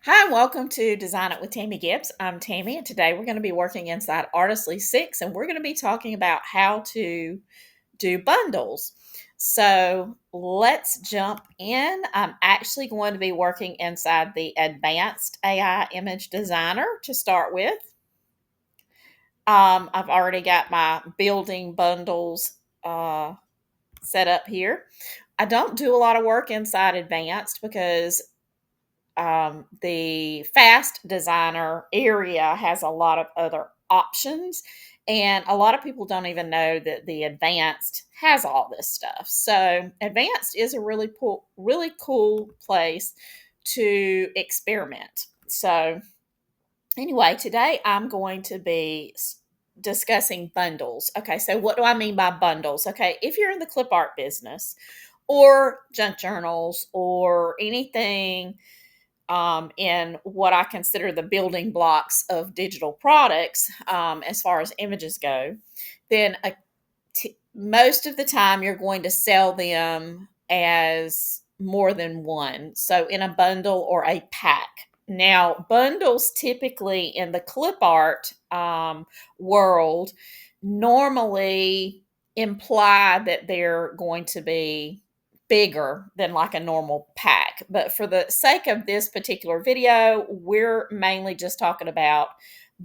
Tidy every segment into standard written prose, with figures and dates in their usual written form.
Hi, and welcome to Design It with Tammy Gibbs. I'm Tammy, and today we're going to be working inside Artistly 6, and we're going to be talking about how to do bundles. So let's jump in. I'm actually going to be working inside the Advanced AI Image Designer to start with. I've already got my building bundles set up here. I don't do a lot of work inside Advanced because the fast designer area has a lot of other options, and a lot of people don't even know that the advanced has all this stuff. So advanced is a really cool place to experiment. So anyway, today I'm going to be discussing bundles. Okay, so what do I mean by bundles? Okay, if you're in the clip art business or junk journals or anything in what I consider the building blocks of digital products, as far as images go, then most of the time you're going to sell them as more than one. So in a bundle or a pack. Now, bundles typically in the clip art world normally imply that they're going to be bigger than like a normal pack. But for the sake of this particular video, we're mainly just talking about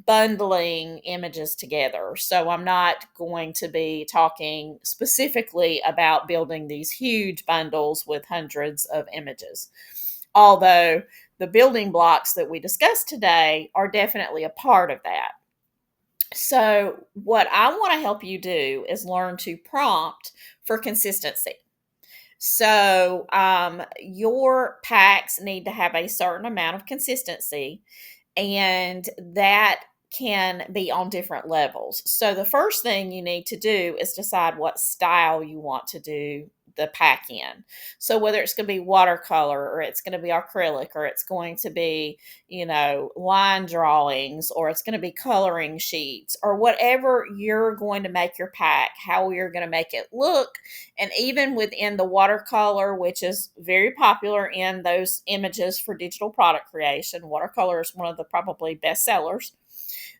bundling images together. So I'm not going to be talking specifically about building these huge bundles with hundreds of images. Although the building blocks that we discussed today are definitely a part of that. So, what I want to help you do is learn to prompt for consistency. So, your packs need to have a certain amount of consistency, and that can be on different levels. So, the first thing you need to do is decide what style you want to do the pack in. So, whether it's going to be watercolor or it's going to be acrylic or it's going to be, line drawings or it's going to be coloring sheets or whatever you're going to make your pack, how you're going to make it look. And even within the watercolor, which is very popular in those images for digital product creation, watercolor is one of the probably best sellers.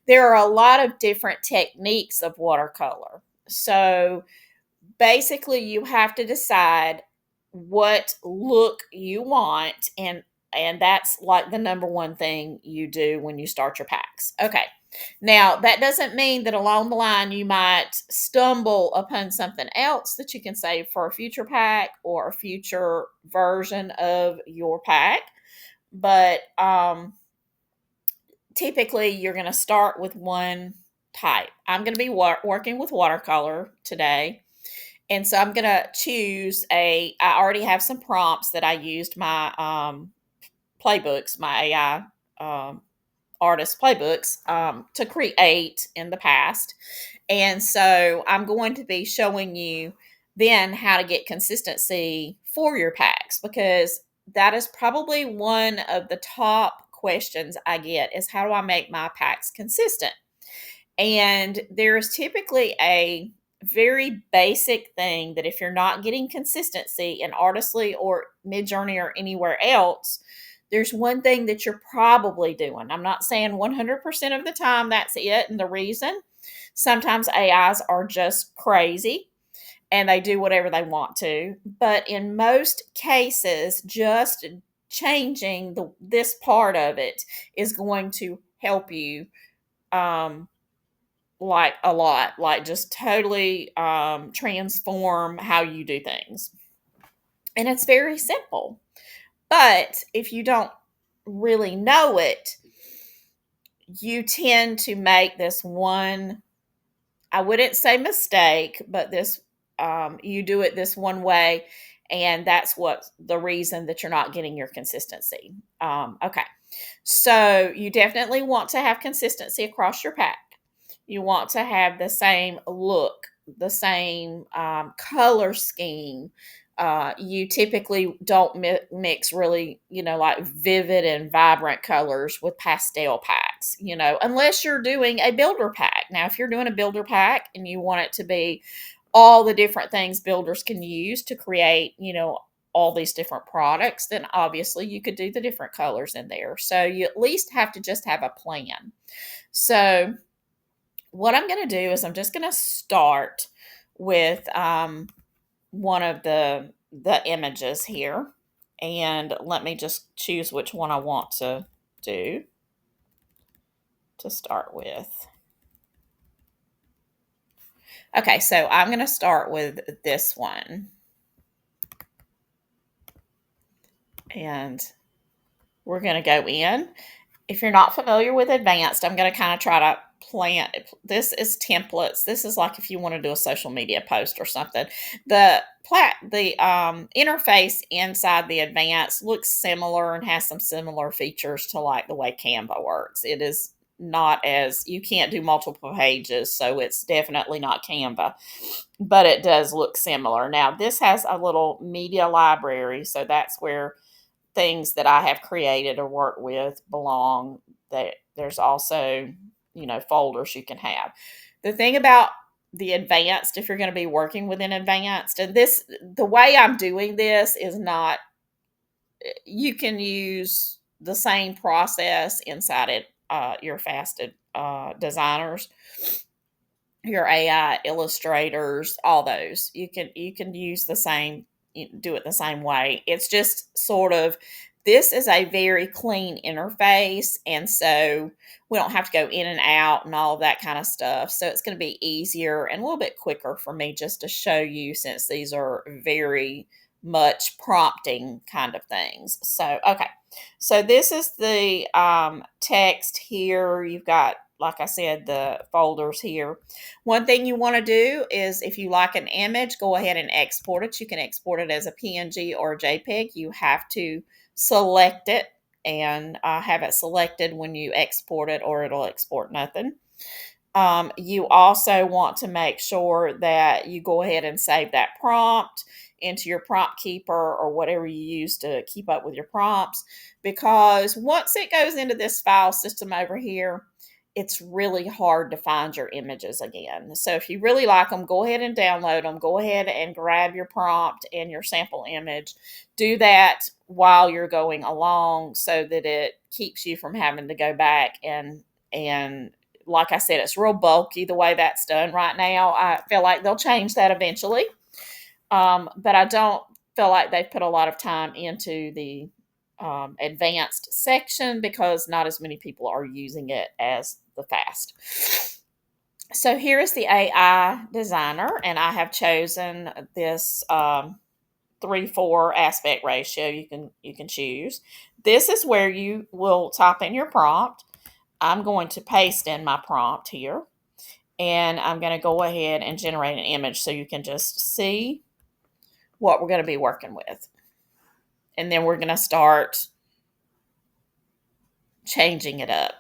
There are a lot of different techniques of watercolor. So basically, you have to decide what look you want, and that's like the number one thing you do when you start your packs. Okay. Now, that doesn't mean that along the line you might stumble upon something else that you can save for a future pack or a future version of your pack. But typically, you're going to start with one type. I'm going to be working with watercolor today. And so I'm going to choose I already have some prompts that I used my playbooks, my AI artist playbooks to create in the past. And so I'm going to be showing you then how to get consistency for your packs, because that is probably one of the top questions I get is how do I make my packs consistent? And there's typically a very basic thing that if you're not getting consistency in Artistly or Midjourney or anywhere else, there's one thing that you're probably doing. I'm not saying 100% of the time that's it. And the reason sometimes AIs are just crazy and they do whatever they want to. But in most cases, just changing this part of it is going to help you um, like a lot, like just totally transform how you do things. And it's very simple. But if you don't really know it, you tend to make this one, I wouldn't say mistake, but this you do it this one way, and that's what the reason that you're not getting your consistency. Okay. So you definitely want to have consistency across your pack. You want to have the same look, the same color scheme. You typically don't mix really, like vivid and vibrant colors with pastel packs, unless you're doing a builder pack. Now, if you're doing a builder pack and you want it to be all the different things builders can use to create, all these different products, then obviously you could do the different colors in there. So you at least have to just have a plan. So what I'm going to do is I'm just going to start with one of the images here, and let me just choose which one I want to do to start with. Okay, so I'm going to start with this one. And we're going to go in. If you're not familiar with advanced, I'm going to kind of try to plan. This is templates. This is like if you want to do a social media post or something. The interface inside the advanced looks similar and has some similar features to like the way Canva works. It is not as, you can't do multiple pages, so it's definitely not Canva, but it does look similar. Now this has a little media library, so that's where things that I have created or worked with belong. That there's also, folders you can have. The thing about the advanced, if you're going to be working within advanced, and the way I'm doing this is not, you can use the same process inside it, your fasted designers, your AI illustrators, all those. You can use the same, do it the same way. It's just sort of, this is a very clean interface, and so we don't have to go in and out and all of that kind of stuff. So it's going to be easier and a little bit quicker for me just to show you, since these are very much prompting kind of things. So okay, so this is the text here. You've got, like I said, the folders here. One thing you want to do is, if you like an image, go ahead and export it. You can export it as a PNG or a JPEG. You have to select it and have it selected when you export it, or it'll export nothing. You also want to make sure that you go ahead and save that prompt into your prompt keeper or whatever you use to keep up with your prompts, because once it goes into this file system over here, it's really hard to find your images again. So if you really like them, go ahead and download them. Go ahead and grab your prompt and your sample image. Do that while you're going along so that it keeps you from having to go back and like I said, it's real bulky the way that's done right now. I feel like they'll change that eventually. But I don't feel like they've put a lot of time into the advanced section, because not as many people are using it as the fast. So here is the AI designer, and I have chosen this 3:4 aspect ratio. You can choose. This is where you will type in your prompt. I'm going to paste in my prompt here, and I'm going to go ahead and generate an image so you can just see what we're going to be working with. And then we're going to start changing it up.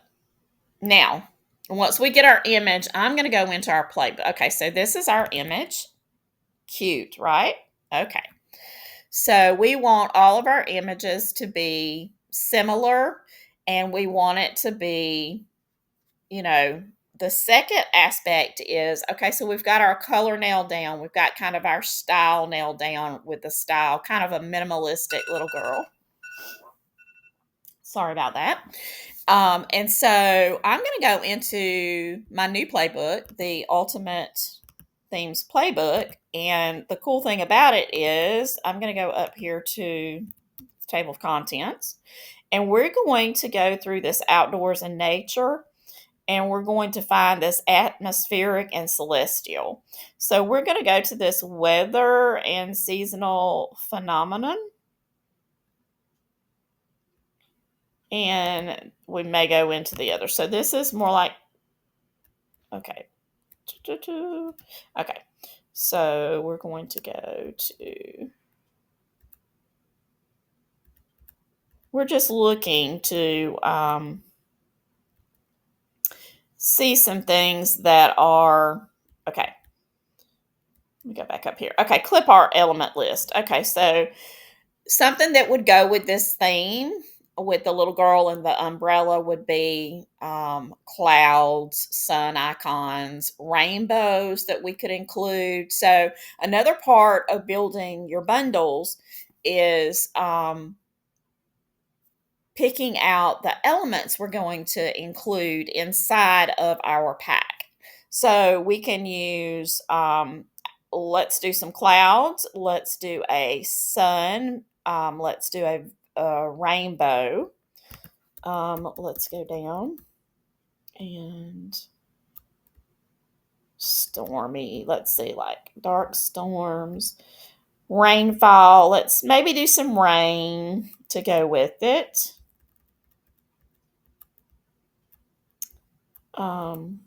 Now, once we get our image, I'm going to go into our playbook. Okay, so this is our image. Cute, right? Okay. So we want all of our images to be similar, and we want it to be, the second aspect is, okay, so we've got our color nailed down. We've got kind of our style nailed down with the style, kind of a minimalistic little girl. Sorry about that. And so I'm going to go into my new playbook, the Ultimate Themes Playbook. And the cool thing about it is I'm going to go up here to the table of contents, and we're going to go through this outdoors and nature, and we're going to find this atmospheric and celestial. So we're going to go to this weather and seasonal phenomenon, and we may go into the other. So this is more like, okay. Okay. So we're going to go to, we're just looking to see some things that are, okay. Let me go back up here. Okay, clipart element list. Okay, so something that would go with this theme, with the little girl and the umbrella, would be clouds, sun icons, rainbows that we could include. So another part of building your bundles is picking out the elements we're going to include inside of our pack. So we can use, let's do some clouds, let's do a sun, let's do a rainbow. Let's go down and stormy. Let's see, like dark storms, rainfall. Let's maybe do some rain to go with it. Um,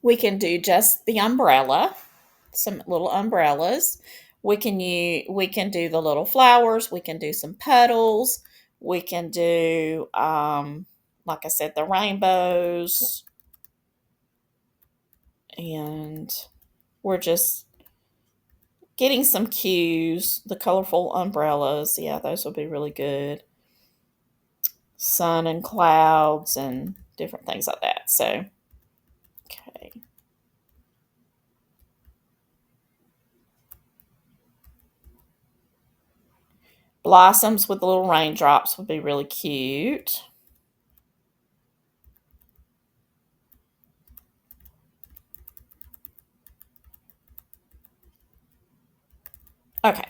we can do just the umbrella, some little umbrellas. We can do the little flowers. We can do some petals. We can do, like I said, the rainbows, and we're just getting some cues. The colorful umbrellas, yeah, those would be really good. Sun and clouds and different things like that. So, okay. Blossoms with little raindrops would be really cute. Okay.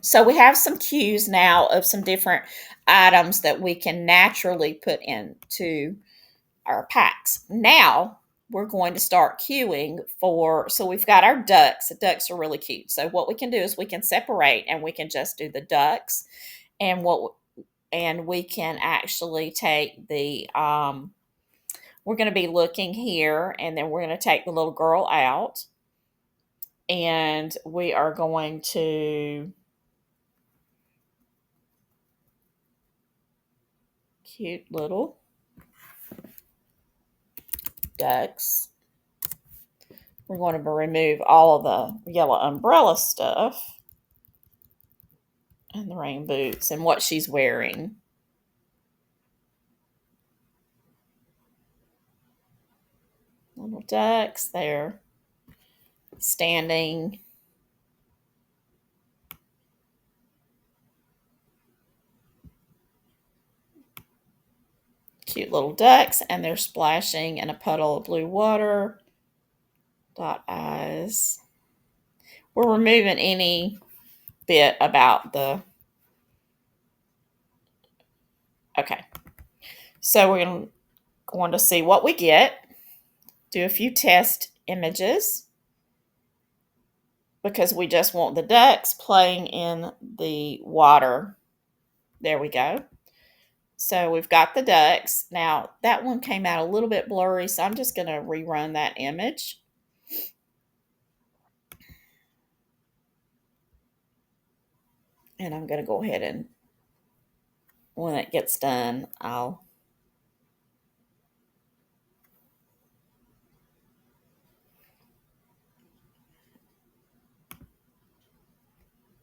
So we have some cues now of some different items that we can naturally put into our packs. Now we're going to start queuing for, so we've got our ducks. The ducks are really cute. So what we can do is we can separate and we can just do the ducks, and we can actually take the, we're going to be looking here, and then we're going to take the little girl out, and we are going to cute little ducks. We're going to remove all of the yellow umbrella stuff and the rain boots and what she's wearing. Little ducks, they're standing. Cute little ducks, and they're splashing in a puddle of blue water. Dot eyes. We're removing any bit about the, okay. So we're going to see what we get, do a few test images, because we just want the ducks playing in the water. There we go. So we've got the ducks. Now that one came out a little bit blurry, so I'm just going to rerun that image. And I'm going to go ahead and, when it gets done, I'll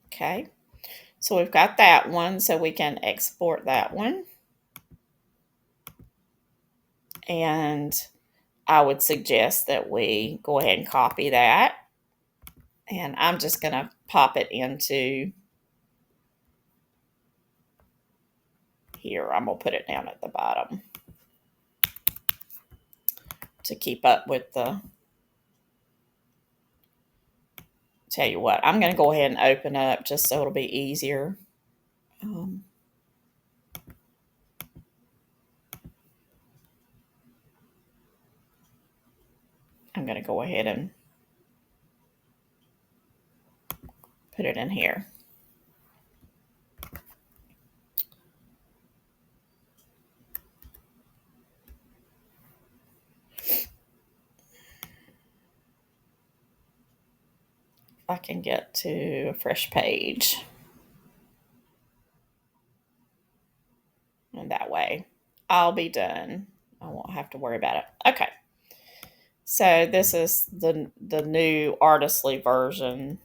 okay. So we've got that one, so we can export that one. And I would suggest that we go ahead and copy that. And I'm just going to pop it into here. I'm going to put it down at the bottom to keep up with the, tell you what, I'm going to go ahead and open up just so it'll be easier. I'm going to go ahead and put it in here. I can get to a fresh page. And that way I'll be done. I won't have to worry about it. Okay. So this is the new Artistly version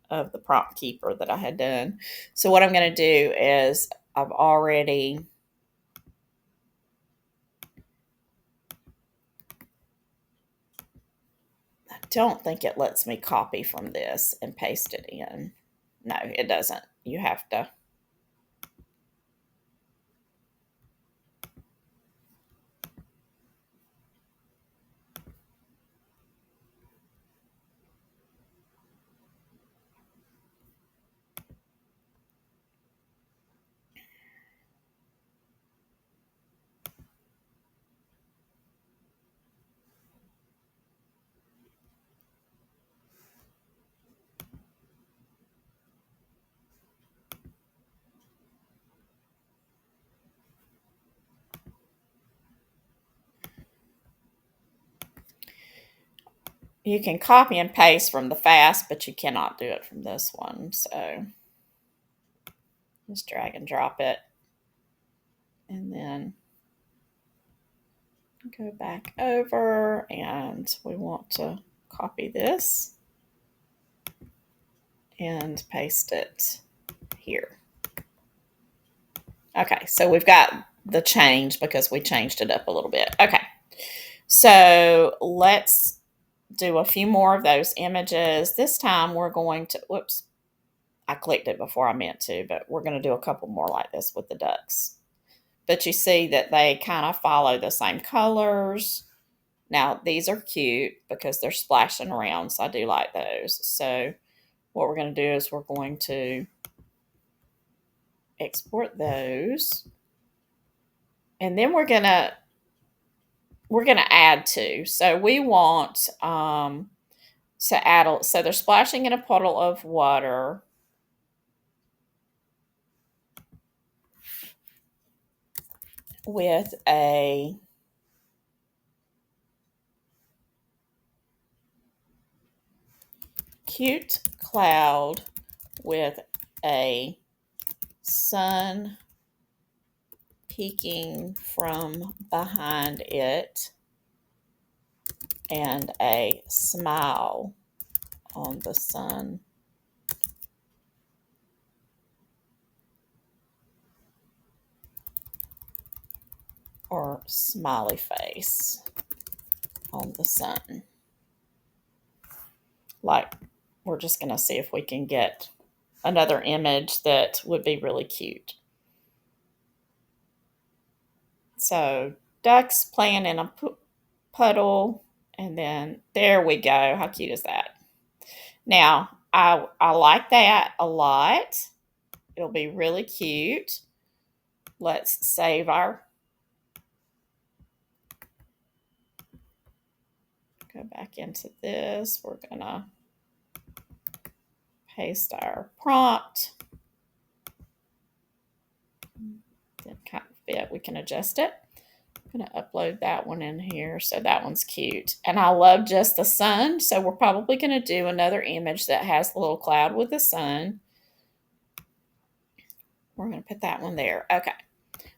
of the prompt keeper that I had done. So what I'm going to do is I've already I don't think it lets me copy from this and paste it in. No, it doesn't. You have to. You can copy and paste from the fast, but you cannot do it from this one. So just drag and drop it. And then go back over, and we want to copy this and paste it here. Okay, so we've got the change because we changed it up a little bit. Okay, so let's do a few more of those images. This time we're going to, whoops, I clicked it before I meant to, but we're going to do a couple more like this with the ducks. But you see that they kind of follow the same colors. Now, these are cute because they're splashing around, so I do like those. So what we're going to do is we're going to export those. And then we're going to add to. So we want to add, so they're splashing in a puddle of water. With a cute cloud with a sun peeking from behind it and a smile on the sun. Or smiley face on the sun. Like, we're just going to see if we can get another image that would be really cute. So, ducks playing in a puddle, and then there we go. How cute is that? Now, I like that a lot. It'll be really cute. Let's save our, go back into this. We're going to paste our prompt. Didn't kind of fit. We can adjust it. I'm going to upload that one in here. So that one's cute. And I love just the sun. So we're probably going to do another image that has the little cloud with the sun. We're going to put that one there. Okay.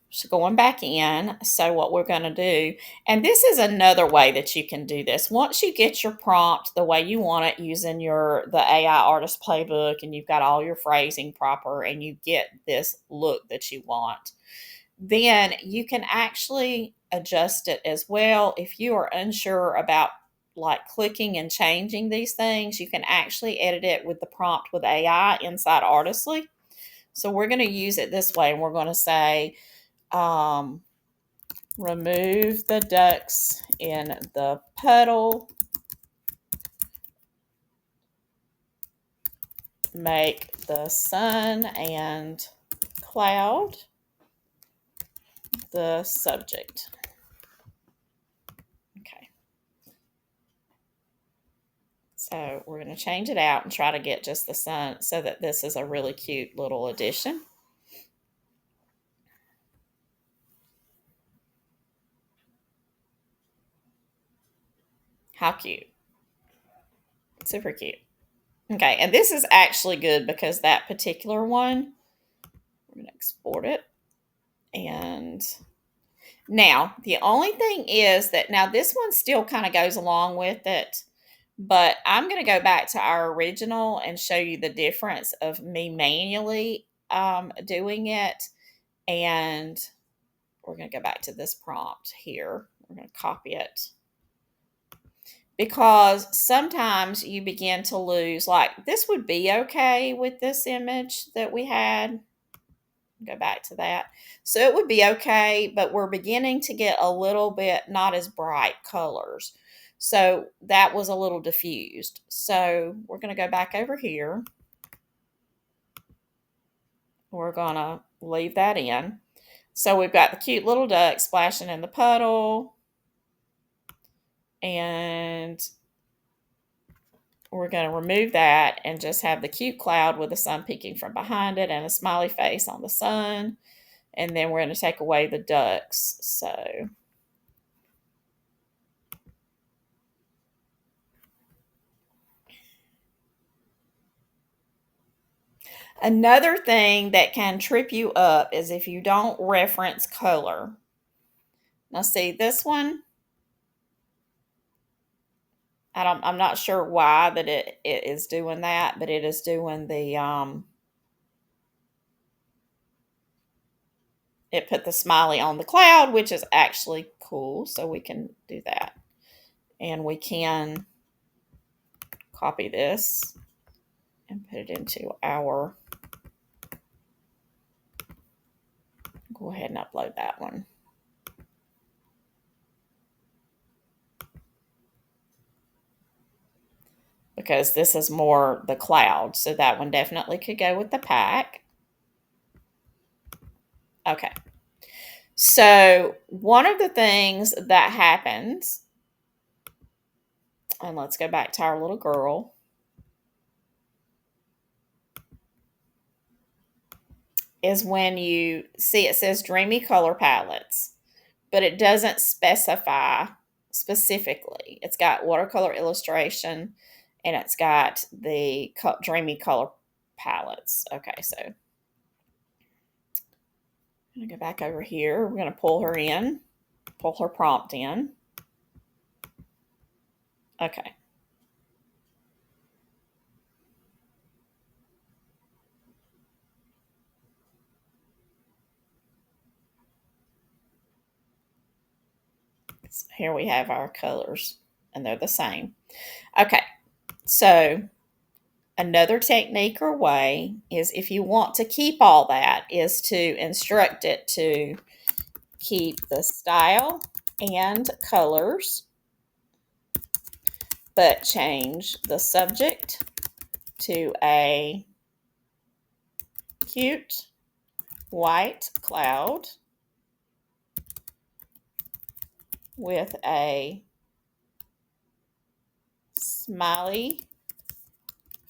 So going back in, so what we're going to do, and this is another way that you can do this. Once you get your prompt the way you want it using the AI Artist Playbook, and you've got all your phrasing proper, and you get this look that you want, then you can actually adjust it as well. If you are unsure about like clicking and changing these things, you can actually edit it with the prompt with AI inside Artistly. So we're going to use it this way, and we're going to say, remove the ducks in the puddle, make the sun and cloud the subject. Okay. So we're going to change it out and try to get just the sun so that this is a really cute little addition. How cute. Super cute. Okay, and this is actually good because that particular one, we're going to export it. And Now, the only thing is that now this one still kind of goes along with it, but I'm going to go back to our original and show you the difference of me manually doing it. And we're going to go back to this prompt here. We're going to copy it because sometimes you begin to lose, like this would be okay with this image that we had. Go back to that. So it would be okay, but we're beginning to get a little bit not as bright colors. So that was a little diffused. So we're going to go back over here. We're going to leave that in. So we've got the cute little duck splashing in the puddle. And we're going to remove that and just have the cute cloud with the sun peeking from behind it and a smiley face on the sun. And then we're going to take away the ducks. So another thing that can trip you up is if you don't reference color. Now see this one, I'm not sure why that it is doing that, but it is doing the it put the smiley on the cloud, which is actually cool. So we can do that. And we can copy this and put it into our, go ahead and upload that one. Because this is more the cloud. So that one definitely could go with the pack. Okay. So one of the things that happens, and let's go back to our little girl, is when you see it says dreamy color palettes, but it doesn't specify specifically. It's got watercolor illustration and it's got the dreamy color palettes. Okay, so I'm going to go back over here. We're going to pull her in, pull her prompt in. Okay. So here we have our colors and they're the same. Okay, so another technique or way is if you want to keep all that is to instruct it to keep the style and colors, but change the subject to a cute white cloud with a smiley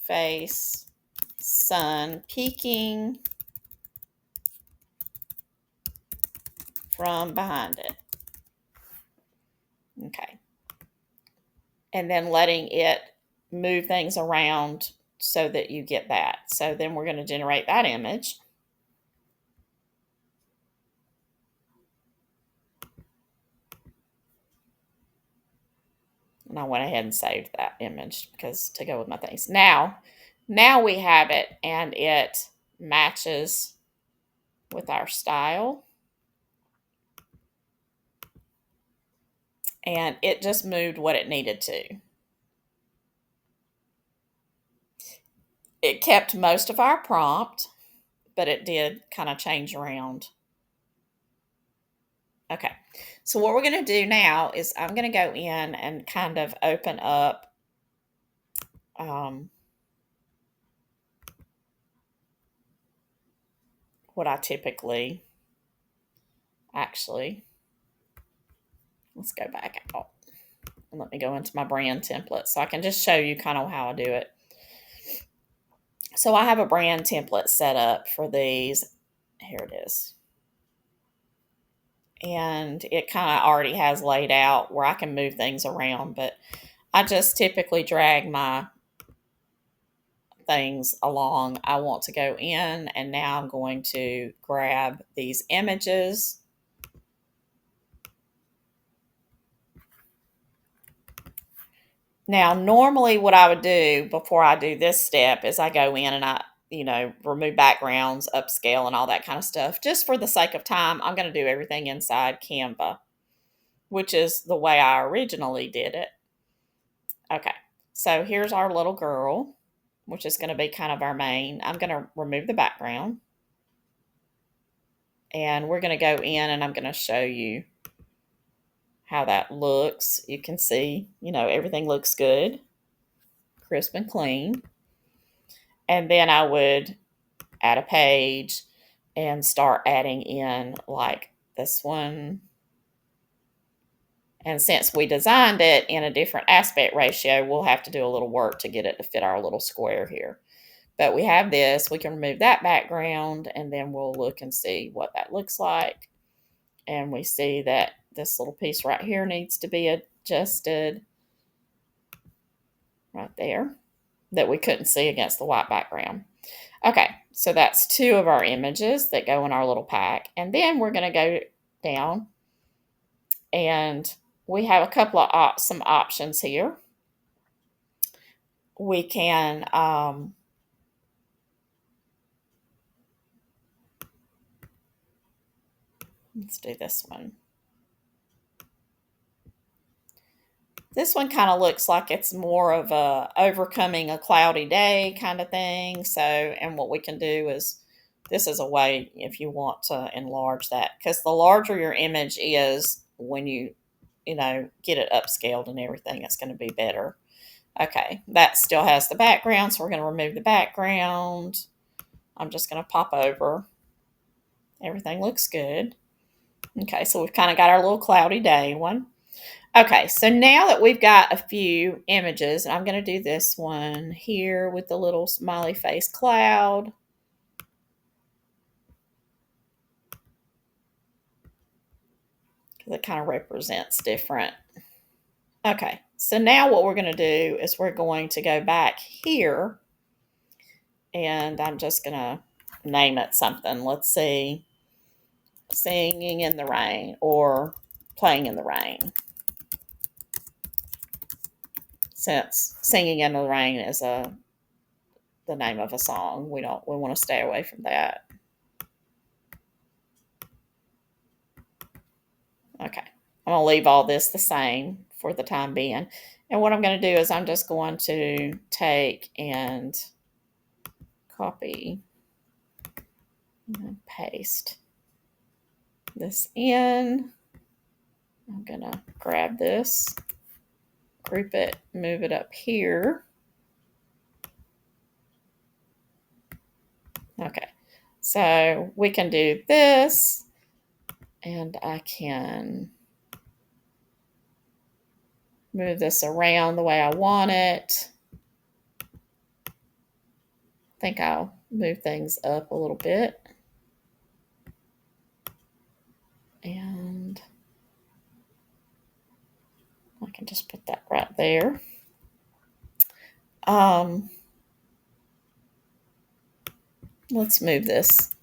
face, sun peeking from behind it. Okay. And then letting it move things around so that you get that. So then we're going to generate that image. And I went ahead and saved that image because to go with my things. Now we have it and it matches with our style. And it just moved what it needed to. It kept most of our prompt, but it did kind of change around. Okay, so what we're going to do now is I'm going to go in and kind of open up what I typically, actually, let's go back out and let me go into my brand template so I can just show you kind of how I do it. So I have a brand template set up for these. Here it is. And it kind of already has laid out where I can move things around, but I just typically drag my things along. I want to go in and now I'm going to grab these images Now, normally what I would do before I do this step is I go in and remove backgrounds, upscale, and all that kind of stuff. Just for the sake of time, I'm going to do everything inside Canva, which is the way I originally did it. Okay, so here's our little girl, which is going to be kind of our main. I'm going to remove the background, and we're going to go in and I'm going to show you how that looks. You can see, everything looks good, crisp and clean. And then I would add a page and start adding in like this one. And since we designed it in a different aspect ratio, we'll have to do a little work to get it to fit our little square here. But we have this, we can remove that background, and then we'll look and see what that looks like. And we see that this little piece right here needs to be adjusted right there, that we couldn't see against the white background. Okay, so that's 2 of our images that go in our little pack. And then we're going to go down, and we have a couple of some options here. We can let's do this one. This one kind of looks like it's more of a overcoming a cloudy day kind of thing. So, and what we can do is, this is a way if you want to enlarge that, because the larger your image is, when you get it upscaled and everything, it's going to be better. Okay, that still has the background, so we're going to remove the background. I'm just going to pop over. Everything looks good. Okay, so we've kind of got our little cloudy day one. Okay, so now that we've got a few images, and I'm going to do this one here with the little smiley face cloud. Because it kind of represents different. Okay, so now what we're going to do is we're going to go back here, and I'm just going to name it something. Let's see, singing in the rain, or playing in the rain. Since singing in the rain is the name of a song, we want to stay away from that. Okay, I'm going to leave all this the same for the time being. And what I'm going to do is I'm just going to take and copy and paste this in. I'm going to grab this, group it, move it up here. Okay, so we can do this, and I can move this around the way I want it. I think I'll move things up a little bit. And I can just put that right there. Let's move this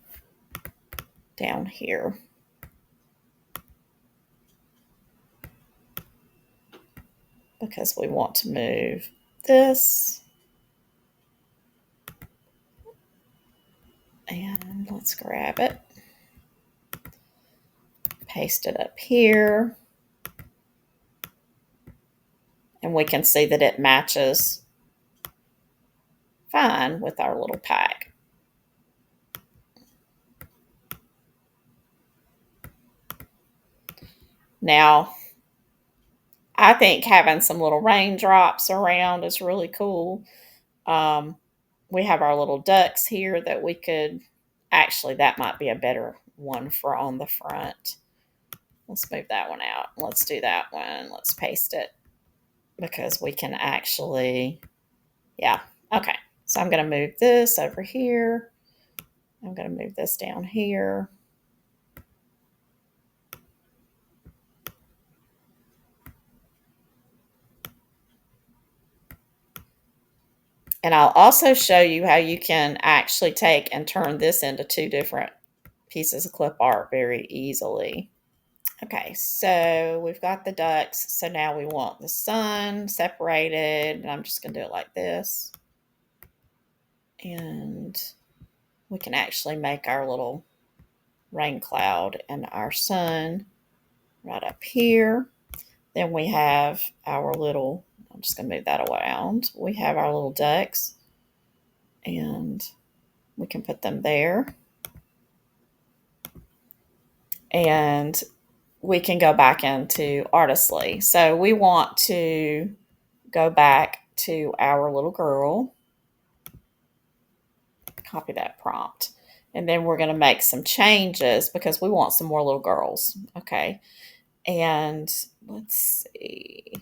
down here. Because we want to move this. And let's grab it. Paste it up here. And we can see that it matches fine with our little pack. Now, I think having some little raindrops around is really cool. We have our little ducks here that we could, actually, that might be a better one for on the front. Let's move that one out. Let's do that one. Let's paste it, because we can actually, yeah, okay. So I'm going to move this over here. I'm going to move this down here. And I'll also show you how you can actually take and turn this into 2 different pieces of clip art very easily. Okay, so we've got the ducks. So now we want the sun separated. And I'm just going to do it like this. And we can actually make our little rain cloud and our sun right up here. Then we have our little, I'm just going to move that around. We have our little ducks, and we can put them there. And we can go back into Artistly. So we want to go back to our little girl, copy that prompt. And then we're going to make some changes because we want some more little girls. Okay. And let's see,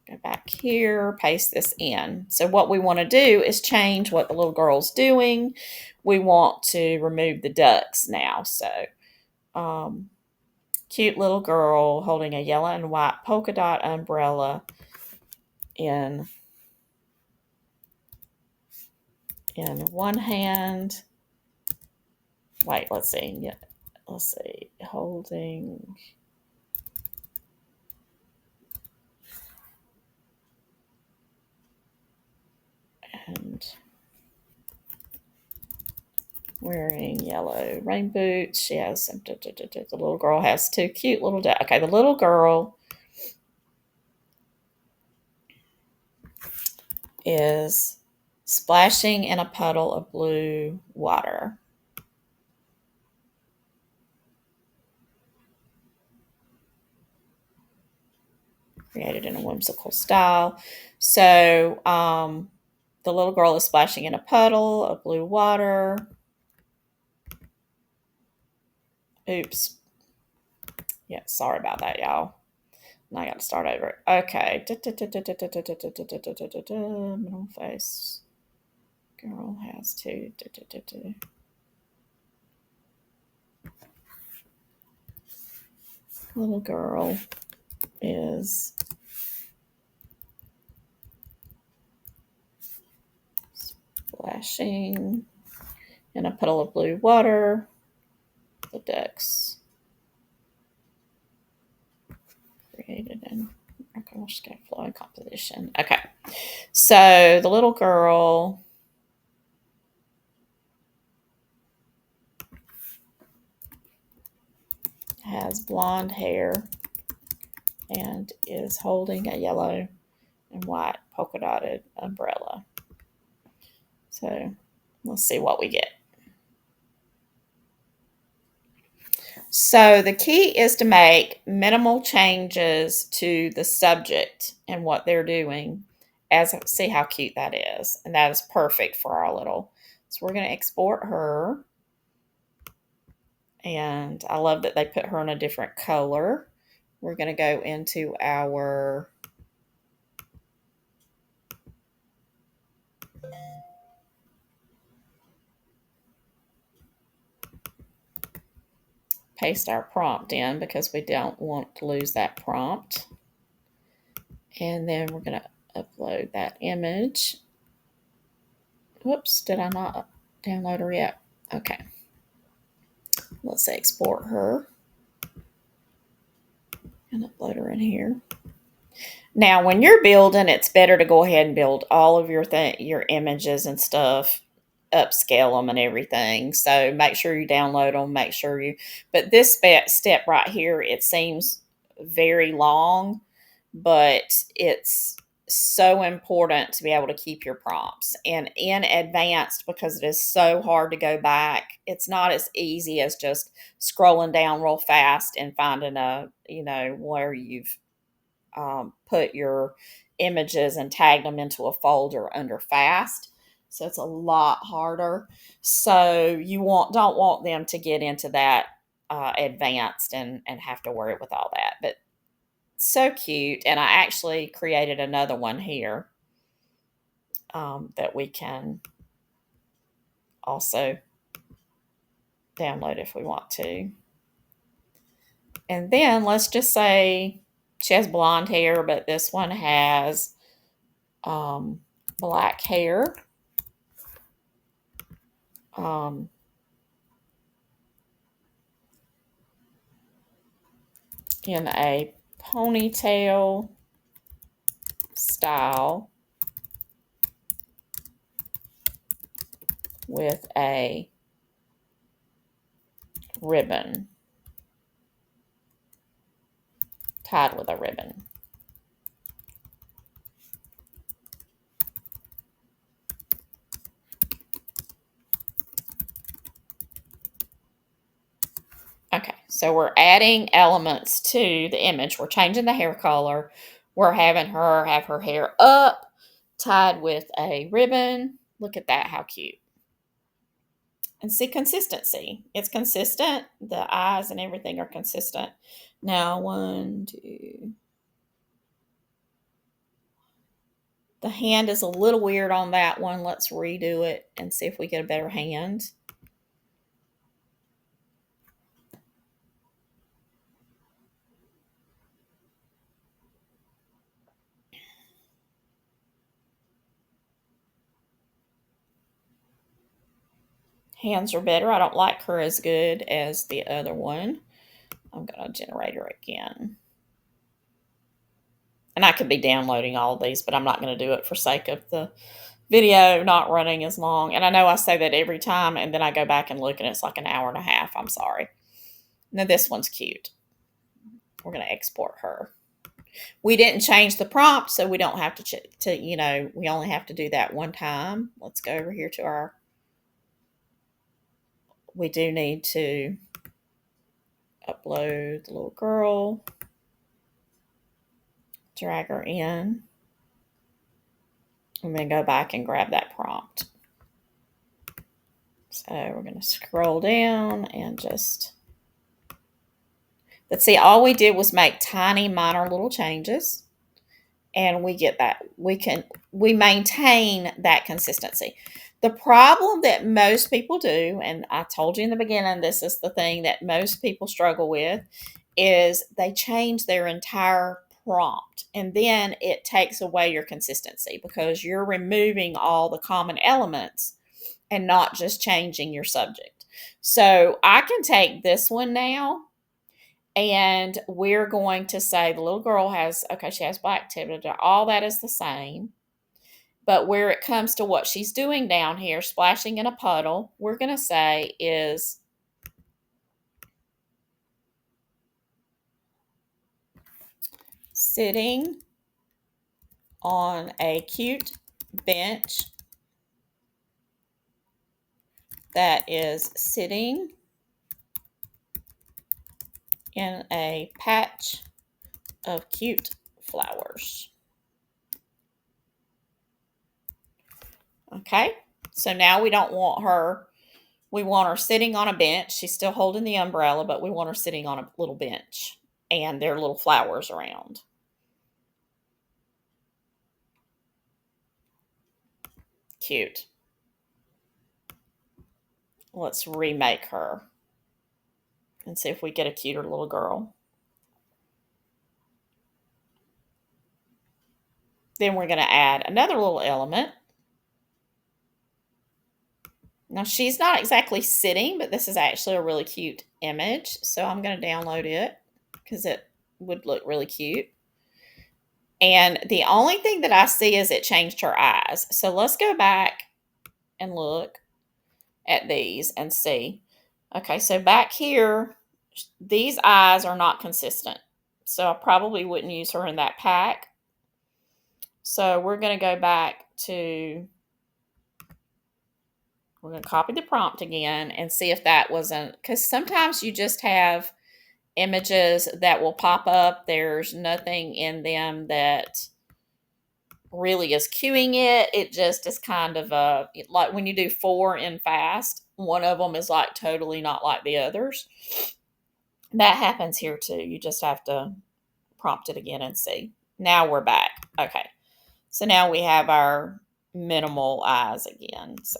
go back here, paste this in. So what we want to do is change what the little girl's doing. We want to remove the ducks now. So cute little girl holding a yellow and white polka dot umbrella in one hand. Wait, let's see. Yeah, let's see. Holding. And wearing yellow rain boots. She has some. The little girl has two cute little. Okay, the little girl is splashing in a puddle of blue water. Created in a whimsical style. So the little girl is splashing in a puddle of blue water. Oops. Yeah, sorry about that, y'all. Now I got to start over. Okay. Middle face. Girl has two. Little girl is splashing in a puddle of blue water. The ducks created in, okay, we'll just go flowing composition. Okay, so the little girl has blonde hair and is holding a yellow and white polka dotted umbrella. So let's see what we get. So the key is to make minimal changes to the subject and what they're doing. As see how cute that is, and that is perfect for our little. So we're going to export her, and I love that they put her in a different color. We're going to go into our paste our prompt in because we don't want to lose that prompt. And then we're going to upload that image. Whoops, did I not download her yet? Okay. Let's export her and upload her in here. Now, when you're building, it's better to go ahead and build all of your images and stuff, upscale them and everything. So make sure you download them, make sure you, but this step right here, it seems very long, but it's so important to be able to keep your prompts. And in advanced, because it is so hard to go back, it's not as easy as just scrolling down real fast and finding where you've put your images and tag them into a folder under fast. So it's a lot harder. So you don't want them to get into that advanced and have to worry with all that. But so cute. And I actually created another one here that we can also download if we want to. And then let's just say she has blonde hair, but this one has black hair. in a ponytail style with a ribbon, tied with a ribbon. Okay, so we're adding elements to the image. We're changing the hair color. We're having her have her hair up, tied with a ribbon. Look at that, how cute. And see consistency. It's consistent. The eyes and everything are consistent. Now, 1, 2. The hand is a little weird on that one. Let's redo it and see if we get a better hand. Hands are better. I don't like her as good as the other one. I'm going to generate her again. And I could be downloading all of these, but I'm not going to do it for sake of the video not running as long. And I know I say that every time, and then I go back and look, and it's like an hour and a half. I'm sorry. Now, this one's cute. We're going to export her. We didn't change the prompt, so we don't have to, we only have to do that one time. Let's go over here to our, we do need to upload the little girl, drag her in, and then go back and grab that prompt. So we're going to scroll down and just, but see, all we did was make tiny, minor little changes, and we get that. We maintain that consistency. The problem that most people do, and I told you in the beginning, this is the thing that most people struggle with, is they change their entire prompt, and then it takes away your consistency because you're removing all the common elements and not just changing your subject. So I can take this one now, and we're going to say the little girl has, okay, she has black tip. All that is the same. But where it comes to what she's doing down here, splashing in a puddle, we're going to say is sitting on a cute bench that is sitting in a patch of cute flowers. Okay, so now we don't want her, we want her sitting on a bench. She's still holding the umbrella, but we want her sitting on a little bench, and there are little flowers around. Cute. Let's remake her and see if we get a cuter little girl. Then we're going to add another little element. Now, she's not exactly sitting, but this is actually a really cute image. So I'm going to download it because it would look really cute. And the only thing that I see is it changed her eyes. So let's go back and look at these and see. Okay, so back here, these eyes are not consistent. So I probably wouldn't use her in that pack. So we're going to go back to, we're going to copy the prompt again and see if that wasn't, because sometimes you just have images that will pop up. There's nothing in them that really is cueing it. It just is kind of like when you do 4 in fast, one of them is like totally not like the others. That happens here too. You just have to prompt it again and see. Now we're back. Okay. So now we have our minimal eyes again. So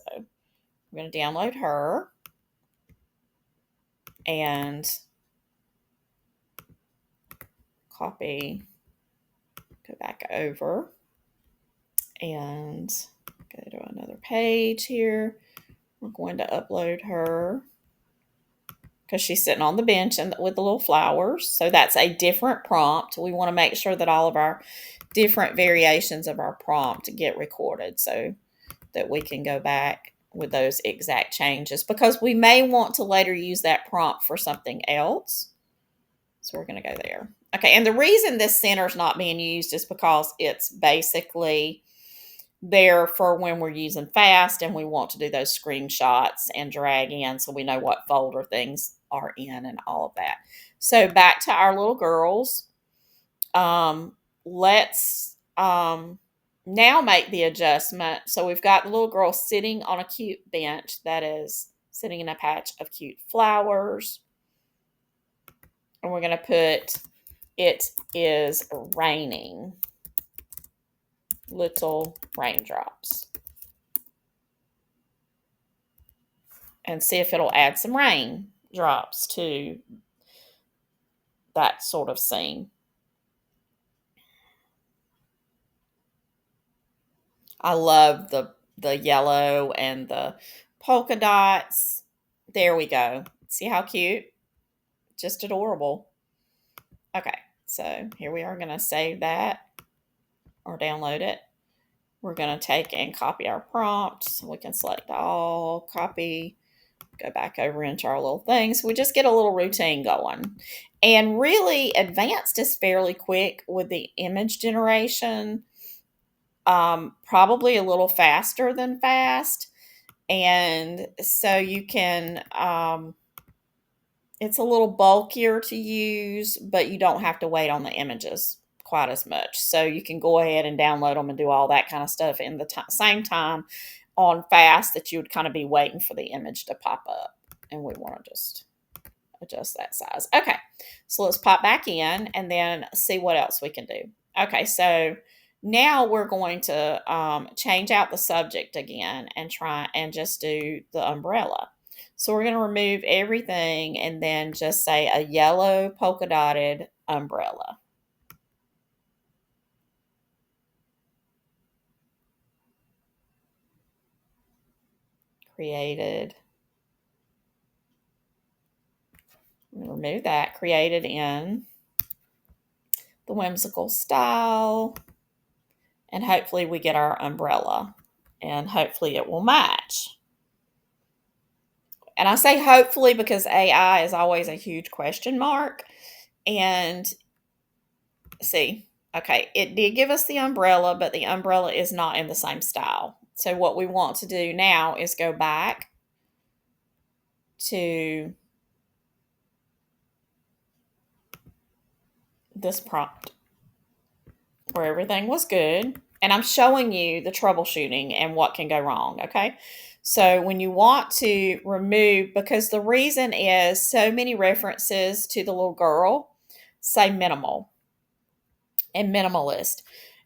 we're going to download her and copy, go back over and go to another page here. We're going to upload her. because she's sitting on the bench and with the little flowers. So that's a different prompt. We want to make sure that all of our different variations of our prompt get recorded so that we can go back with those exact changes, because we may want to later use that prompt for something else. So we're going to go there. Okay, and the reason this center is not being used is because it's basically there for when we're using fast and we want to do those screenshots and drag in so we know what folder things are in and all of that. So back to our little girls. Let's now make the adjustment. So we've got the little girl sitting on a cute bench that is sitting in a patch of cute flowers. And we're going to put, it is raining, little raindrops. And see if it'll add some raindrops to that sort of scene. I love the yellow and the polka dots. There we go. See how cute? Just adorable. Okay, so here we are going to save that or download it. We're going to take and copy our prompt. So we can select all, copy, go back over into our little things. We just get a little routine going. And really, advanced is fairly quick with the image generation. Probably a little faster than fast. And so you can, it's a little bulkier to use, but you don't have to wait on the images quite as much. So you can go ahead and download them and do all that kind of stuff in the same time on fast that you would kind of be waiting for the image to pop up. And we want to just adjust that size. Okay, so let's pop back in and then see what else we can do. Okay, so now we're going to change out the subject again and try and just do the umbrella. So we're going to remove everything and then just say a yellow polka dotted umbrella. Created. Remove that. Created in the whimsical style. And hopefully we get our umbrella. And hopefully it will match. And I say hopefully because AI is always a huge question mark. And see, okay, it did give us the umbrella, but the umbrella is not in the same style. So what we want to do now is go back to this prompt where everything was good. And I'm showing you the troubleshooting and what can go wrong, okay? So when you want to remove, because the reason is so many references to the little girl say minimal and minimalist.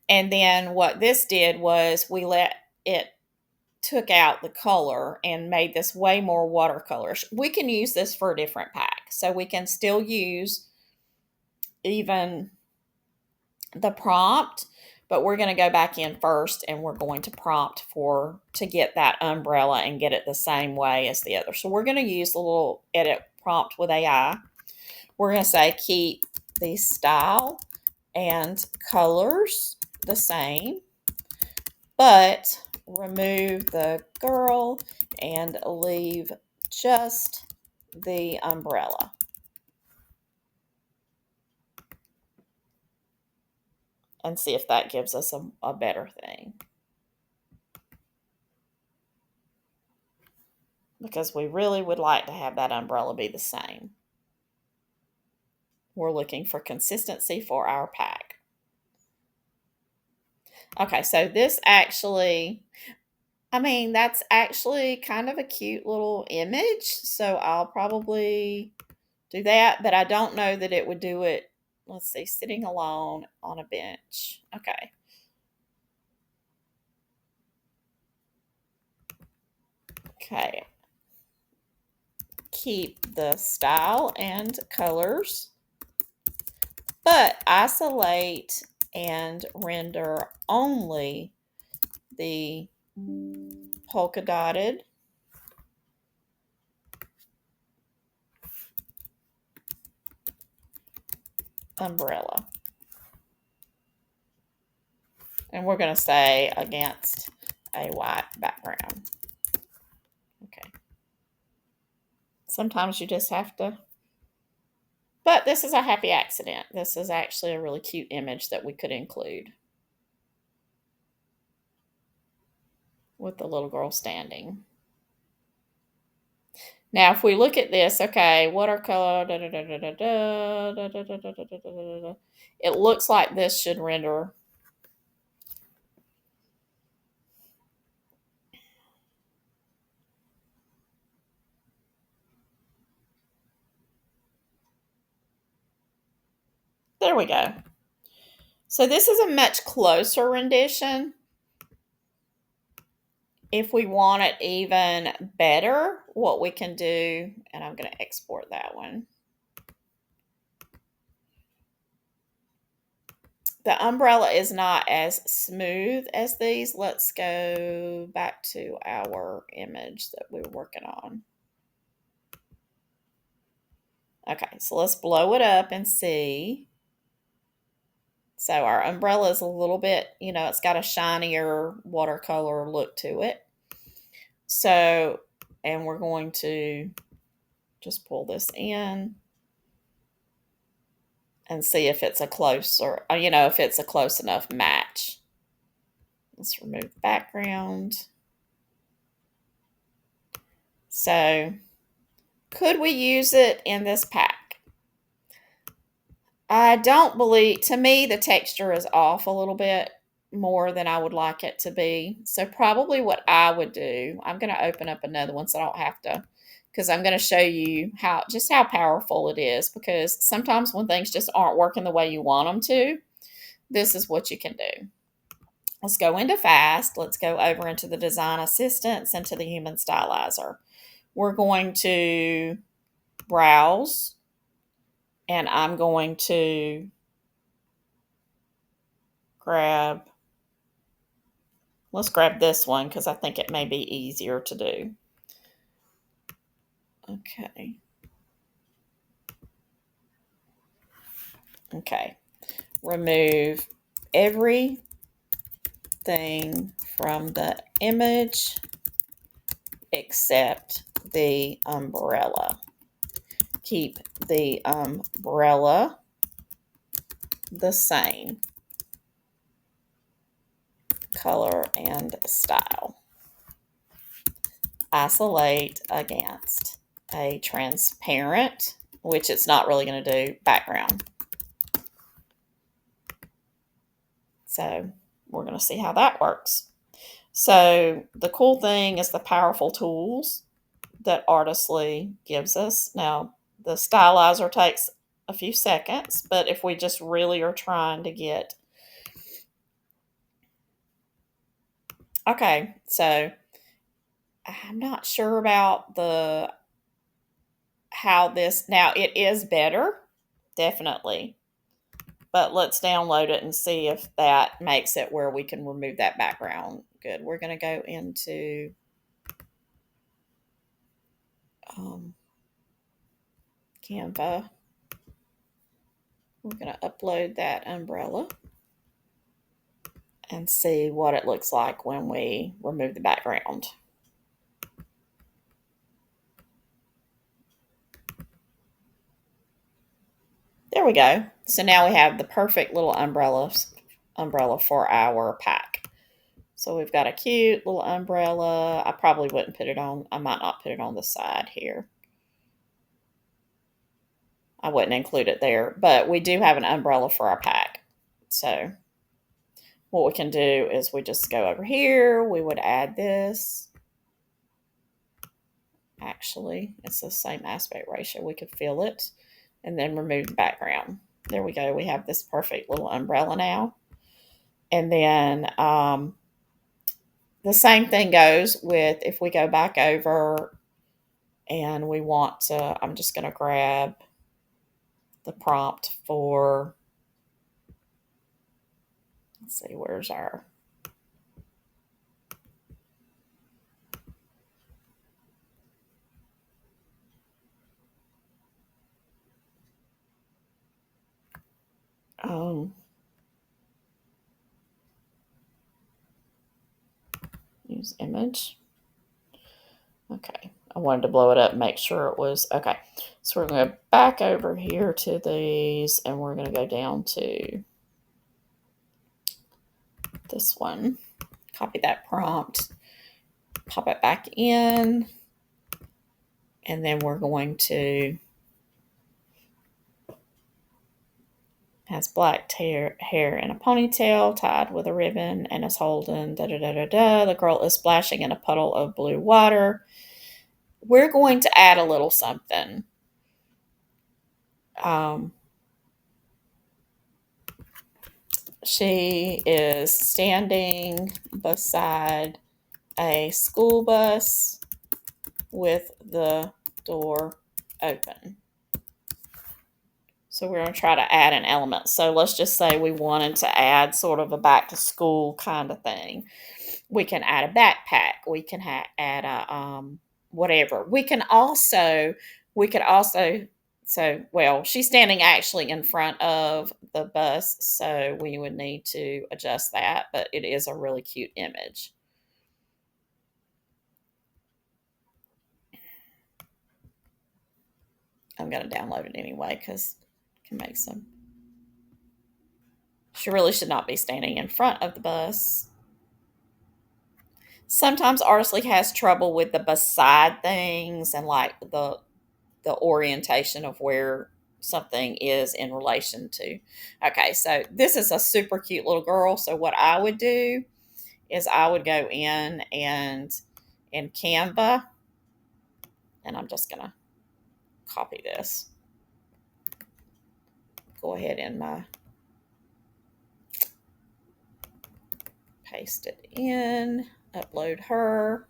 And then what this did was we let it took out the color and made this way more watercolorish. We can use this for a different pack. So we can still use even the prompt, but we're going to go back in first and we're going to prompt to get that umbrella and get it the same way as the other. So we're going to use the little edit prompt with AI. We're going to say keep the style and colors the same, but remove the girl and leave just the umbrella. And see if that gives us a better thing. Because we really would like to have that umbrella be the same. We're looking for consistency for our pack. Okay, so this actually, I mean, that's actually kind of a cute little image. So I'll probably do that, but I don't know that it would do it. Let's see, sitting alone on a bench. Okay. Okay. Keep the style and colors, but isolate and render only the polka dotted umbrella. And we're going to say against a white background. Okay. Sometimes you just have to, but this is a happy accident. This is actually a really cute image that we could include with the little girl standing. Now, if we look at this, okay, watercolor, it looks like this should render. There we go. So this is a much closer rendition. If we want it even better, what we can do, and I'm going to export that one. The umbrella is not as smooth as these. Let's go back to our image that we were working on. Okay, so let's blow it up and see. So our umbrella is a little bit, it's got a shinier watercolor look to it. So, and we're going to just pull this in and see if it's a closer, if it's a close enough match. Let's remove the background. So, could we use it in this pack? I don't believe, to me, the texture is off a little bit more than I would like it to be. So probably what I would do, I'm going to open up another one so I don't have to, because I'm going to show you how powerful it is, because sometimes when things just aren't working the way you want them to, this is what you can do. Let's go into fast. Let's go over into the design assistants, into the human stylizer. We're going to browse, and I'm going to let's grab this one because I think it may be easier to do. Okay. Okay. Remove everything from the image except the umbrella. Keep the umbrella the same color and style. Isolate against a transparent, which it's not really going to do, background. So we're going to see how that works. So the cool thing is the powerful tools that Artistly gives us. Now, the stylizer takes a few seconds, but if we just really are trying to get... Okay, so I'm not sure about how this... Now, it is better, definitely. But let's download it and see if that makes it where we can remove that background. Good. We're going to go into Canva. We're going to upload that umbrella and see what it looks like when we remove the background. There we go. So now we have the perfect little umbrella for our pack. So we've got a cute little umbrella. I probably wouldn't put it on. I might not put it on the side here. I wouldn't include it there, but we do have an umbrella for our pack. So what we can do is we just go over here. We would add this. Actually, it's the same aspect ratio. We could fill it and then remove the background. There we go. We have this perfect little umbrella now. And then the same thing goes with if we go back over and we want to, I'm just going to grab the prompt for, let's see, where's our... Use image. Okay, I wanted to blow it up and make sure it was okay. So we're going to go back over here to these, and we're going to go down to this one. Copy that prompt, pop it back in, and then we're going to has black hair in a ponytail tied with a ribbon and is holding da da da da da. The girl is splashing in a puddle of blue water. We're going to add a little something. She is standing beside a school bus with the door open. So we're going to try to add an element. So let's just say we wanted to add sort of a back to school kind of thing. We can add a backpack. We can add a whatever. We could also, well, she's standing actually in front of the bus, so we would need to adjust that, but it is a really cute image. I'm going to download it anyway because it can make some. She really should not be standing in front of the bus. Sometimes Artistly has trouble with the beside things and like the orientation of where something is in relation to. Okay, so this is a super cute little girl. So what I would do is I would go in and in Canva, and I'm just going to copy this. Go ahead and paste it in, upload her.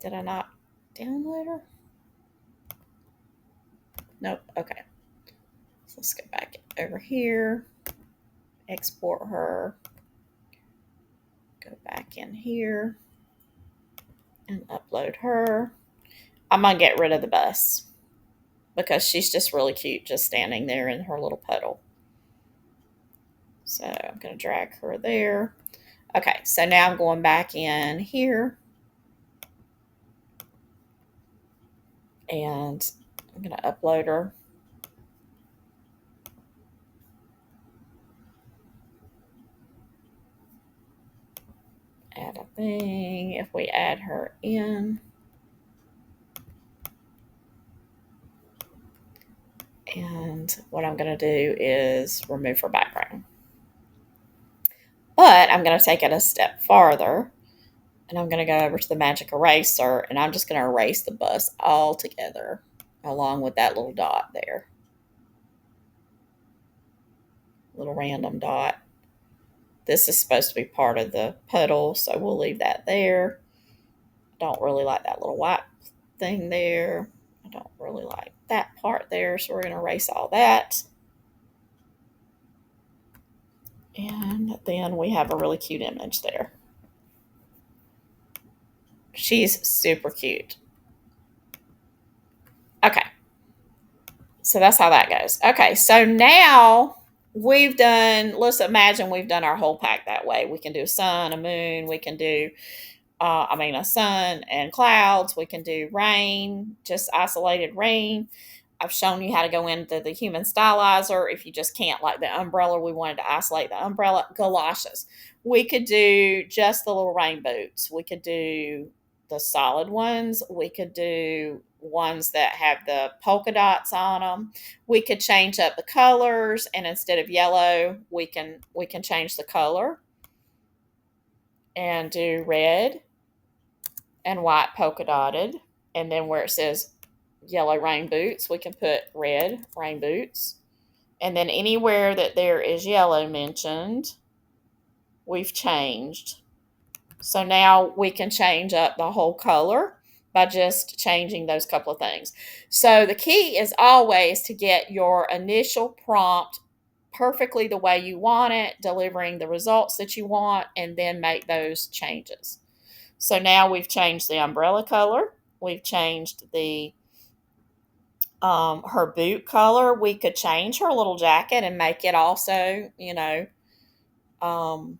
Did I not download her? Nope. Okay. So let's go back over here, export her, go back in here and upload her. I'm going to get rid of the bus because she's just really cute just standing there in her little puddle. So I'm going to drag her there. Okay, so now I'm going back in here and I'm going to upload her. Add a thing. If we add her in, and what I'm going to do is remove her background. But I'm going to take it a step farther, and I'm going to go over to the magic eraser, and I'm just going to erase the bus all together along with that little dot there. Little random dot. This is supposed to be part of the puddle, so we'll leave that there. Don't really like that little white thing there. I don't really like that part there, so we're going to erase all that. And then we have a really cute image there. She's super cute. Okay. So that's how that goes. Okay, so now let's imagine we've done our whole pack that way. We can do a sun, a moon, we can do a sun and clouds. We can do rain, just isolated rain. I've shown you how to go into the human stylizer. If you just can't, like the umbrella, we wanted to isolate the umbrella. Galoshes. We could do just the little rain boots. We could do the solid ones. We could do ones that have the polka dots on them. We could change up the colors, and instead of yellow, we can change the color and do red and white polka dotted. And then where it says yellow rain boots, we can put red rain boots. And then anywhere that there is yellow mentioned, we've changed. So now we can change up the whole color by just changing those couple of things. So the key is always to get your initial prompt perfectly the way you want it, delivering the results that you want, and then make those changes. So now we've changed the umbrella color. We've changed the her boot color, we could change her little jacket and make it also, um,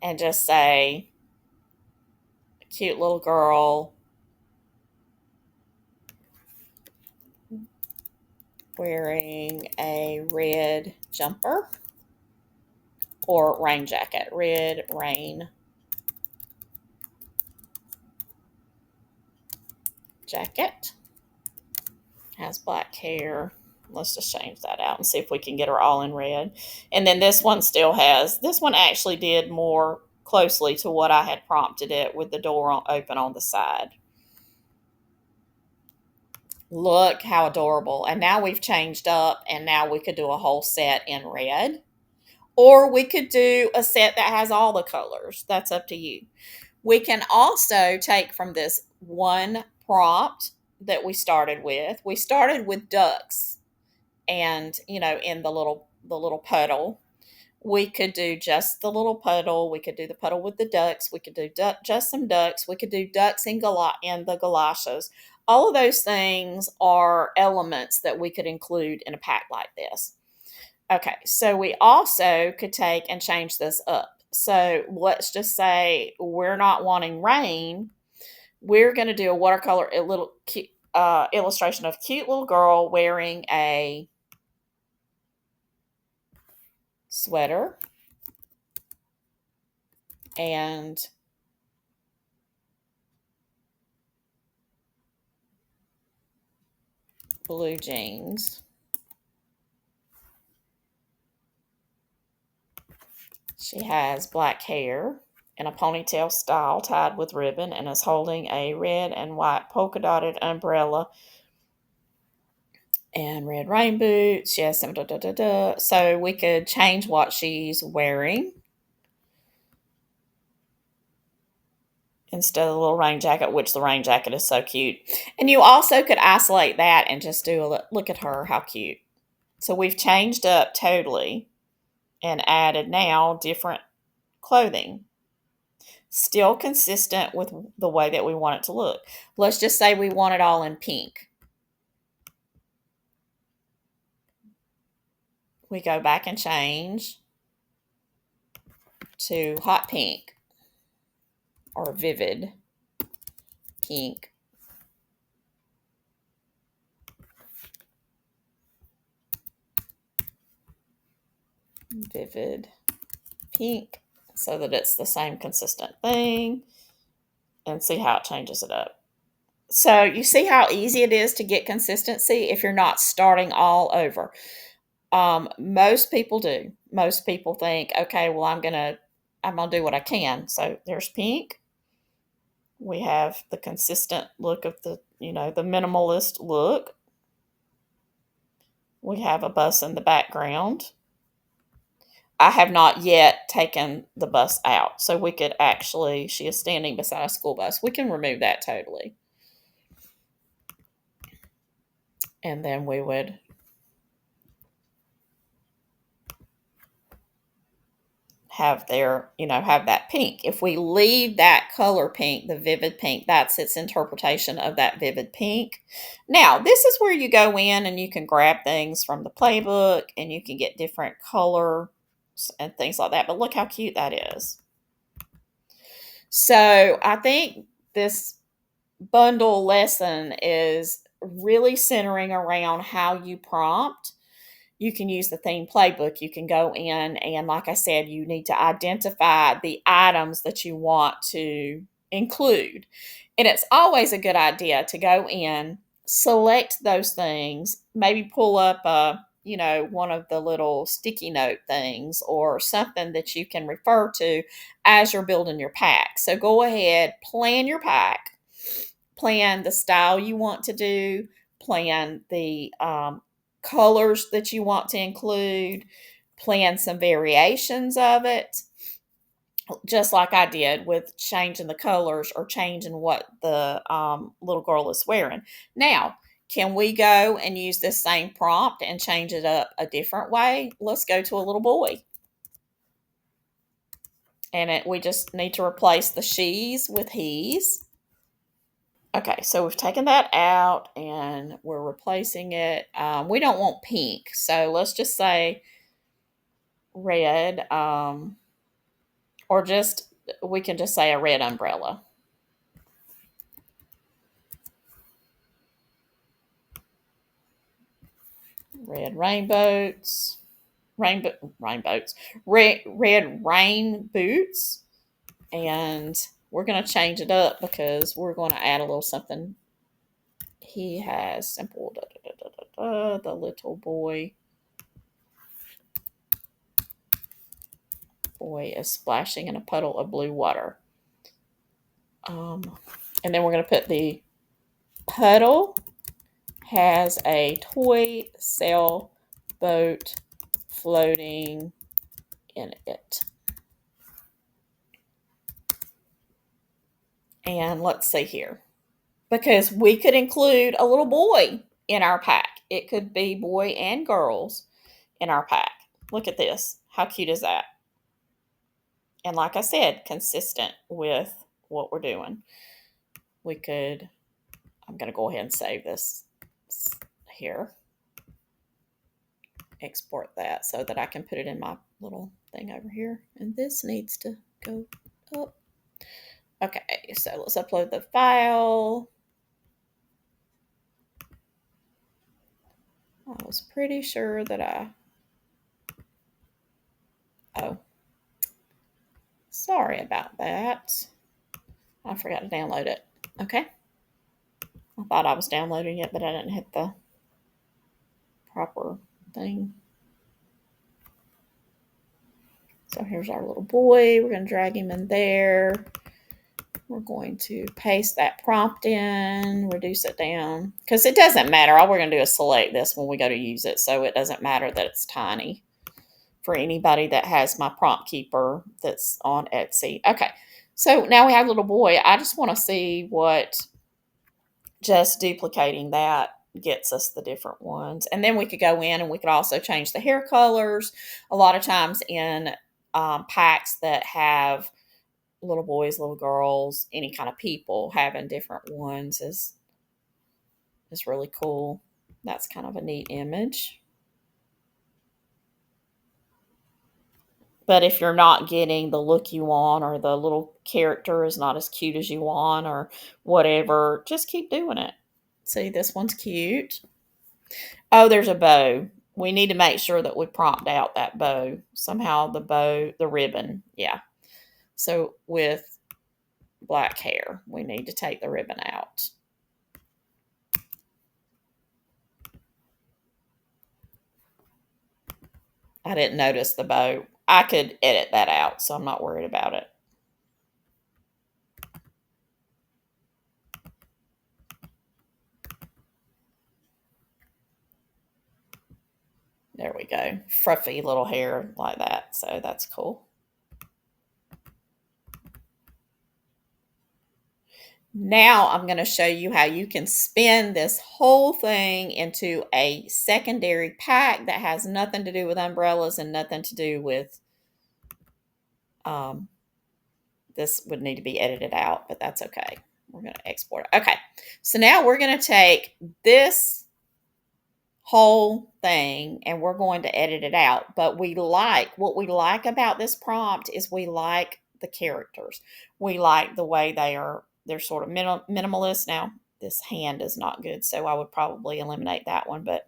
and just say, cute little girl wearing a red jumper or rain jacket, red rain jacket, has black hair. Let's just change that out and see if we can get her all in red. And then this one still has, this one actually did more closely to what I had prompted it with the door open on the side. Look how adorable. And now we've changed up, and now we could do a whole set in red. Or we could do a set that has all the colors. That's up to you. We can also take from this one prompt that we started with. We started with ducks, and in the little puddle. We could do just the little puddle. We could do the puddle with the ducks. We could do just some ducks. We could do ducks in the galoshes. All of those things are elements that we could include in a pack like this. Okay, so we also could take and change this up. So let's just say we're not wanting rain. We're going to do a watercolor, a little cute, illustration of cute little girl wearing a sweater and blue jeans. She has black hair in a ponytail style tied with ribbon and is holding a red and white polka dotted umbrella and red rain boots. She has some da da da da. So we could change what she's wearing instead of the little rain jacket, which the rain jacket is so cute. And you also could isolate that and just do a look at her, how cute. So we've changed up totally and added now different clothing. Still consistent with the way that we want it to look. Let's just say we want it all in pink. We go back and change to hot pink or vivid pink. Vivid pink, so that it's the same consistent thing, and see how it changes it up. So you see how easy it is to get consistency if you're not starting all over. Most people do. Most people think, okay, well, I'm gonna do what I can. So there's pink. We have the consistent look of the minimalist look. We have a bus in the background. I have not yet taken the bus out. So we could actually, she is standing beside a school bus. We can remove that totally. And then we would have have that pink. If we leave that color pink, the vivid pink, that's its interpretation of that vivid pink. Now, this is where you go in and you can grab things from the playbook and you can get different colors and things like that. But look how cute that is. So I think this bundle lesson is really centering around how you prompt. You can use the theme playbook. You can go in and, like I said, you need to identify the items that you want to include. And it's always a good idea to go in, select those things, maybe pull up one of the little sticky note things or something that you can refer to as you're building your pack. So go ahead, plan your pack, plan the style you want to do, plan the colors that you want to include, plan some variations of it, just like I did with changing the colors or changing what the little girl is wearing. Now, can we go and use this same prompt and change it up a different way? Let's go to a little boy. And we just need to replace the she's with he's. Okay, so we've taken that out and we're replacing it. We don't want pink, so let's just say red, or just we can just say a red umbrella. Red rainbows, rainbows, red rain boots, and we're going to change it up because we're going to add a little something. He has simple the little boy is splashing in a puddle of blue water. And then we're going to put the puddle has a toy sailboat floating in it. And let's see here. Because we could include a little boy in our pack. It could be boy and girls in our pack. Look at this. How cute is that? And like I said, consistent with what we're doing. We could, I'm going to go ahead and save this here. Export that so that I can put it in my little thing over here. And this needs to go up. Okay, so let's upload the file. I was pretty sure that oh, sorry about that. I forgot to download it. Okay. I thought I was downloading it, but I didn't hit the proper thing. So here's our little boy. We're going to drag him in there. We're going to paste that prompt in, reduce it down, because it doesn't matter. All we're going to do is select this when we go to use it, so it doesn't matter that it's tiny for anybody that has my prompt keeper that's on Etsy. Okay, so now we have little boy. I just want to see what just duplicating that gets us the different ones. And then we could go in and we could also change the hair colors. A lot of times in packs that have little boys, little girls, any kind of people having different ones is really cool. That's kind of a neat image. But if you're not getting the look you want, or the little character is not as cute as you want, or whatever, just keep doing it. See, this one's cute. Oh, there's a bow. We need to make sure that we prompt out that bow. Somehow the bow, the ribbon. Yeah. So with black hair, we need to take the ribbon out. I didn't notice the bow. I could edit that out, so I'm not worried about it. There we go. Fruffy little hair like that. So that's cool. Now I'm going to show you how you can spin this whole thing into a secondary pack that has nothing to do with umbrellas and nothing to do with, this would need to be edited out, but that's okay. We're going to export it. Okay. So now we're going to take this whole thing and we're going to edit it out. But what we like about this prompt is we like the characters. We like the way they're sort of minimalist. Now, this hand is not good, so I would probably eliminate that one. But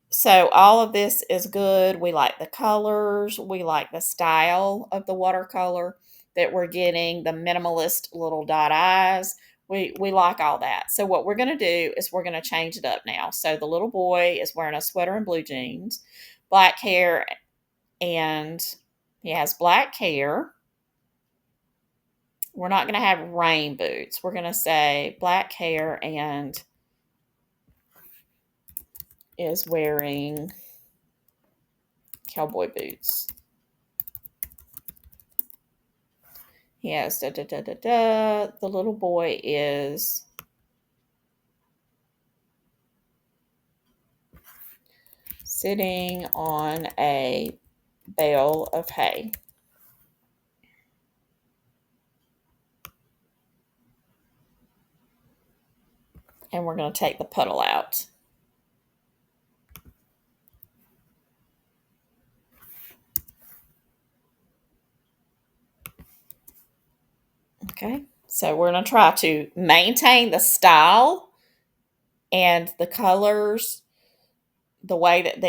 so all of this is good. We like the colors. We like the style of the watercolor that we're getting, the minimalist little dot eyes. We like all that. So what we're going to do is we're going to change it up now. So the little boy is wearing a sweater and blue jeans, black hair, and he has black hair. We're not going to have rain boots. We're going to say black hair and is wearing cowboy boots. He has The little boy is sitting on a bale of hay. And we're going to take the puddle out. Okay, so we're going to try to maintain the style and the colors, the way that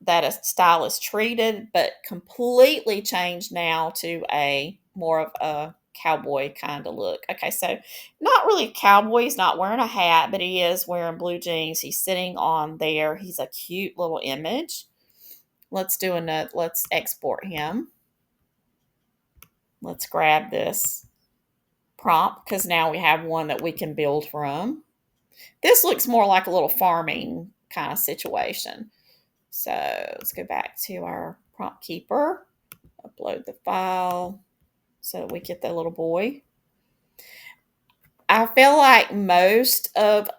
that a style is treated, but completely changed now to a more of a cowboy kind of look. Okay, so not really a cowboy. He's not wearing a hat, but he is wearing blue jeans. He's sitting on there. He's a cute little image. Let's export him. Let's grab this prompt because now we have one that we can build from. This looks more like a little farming kind of situation. So let's go back to our prompt keeper, upload the file so that we get the little boy. I feel like most of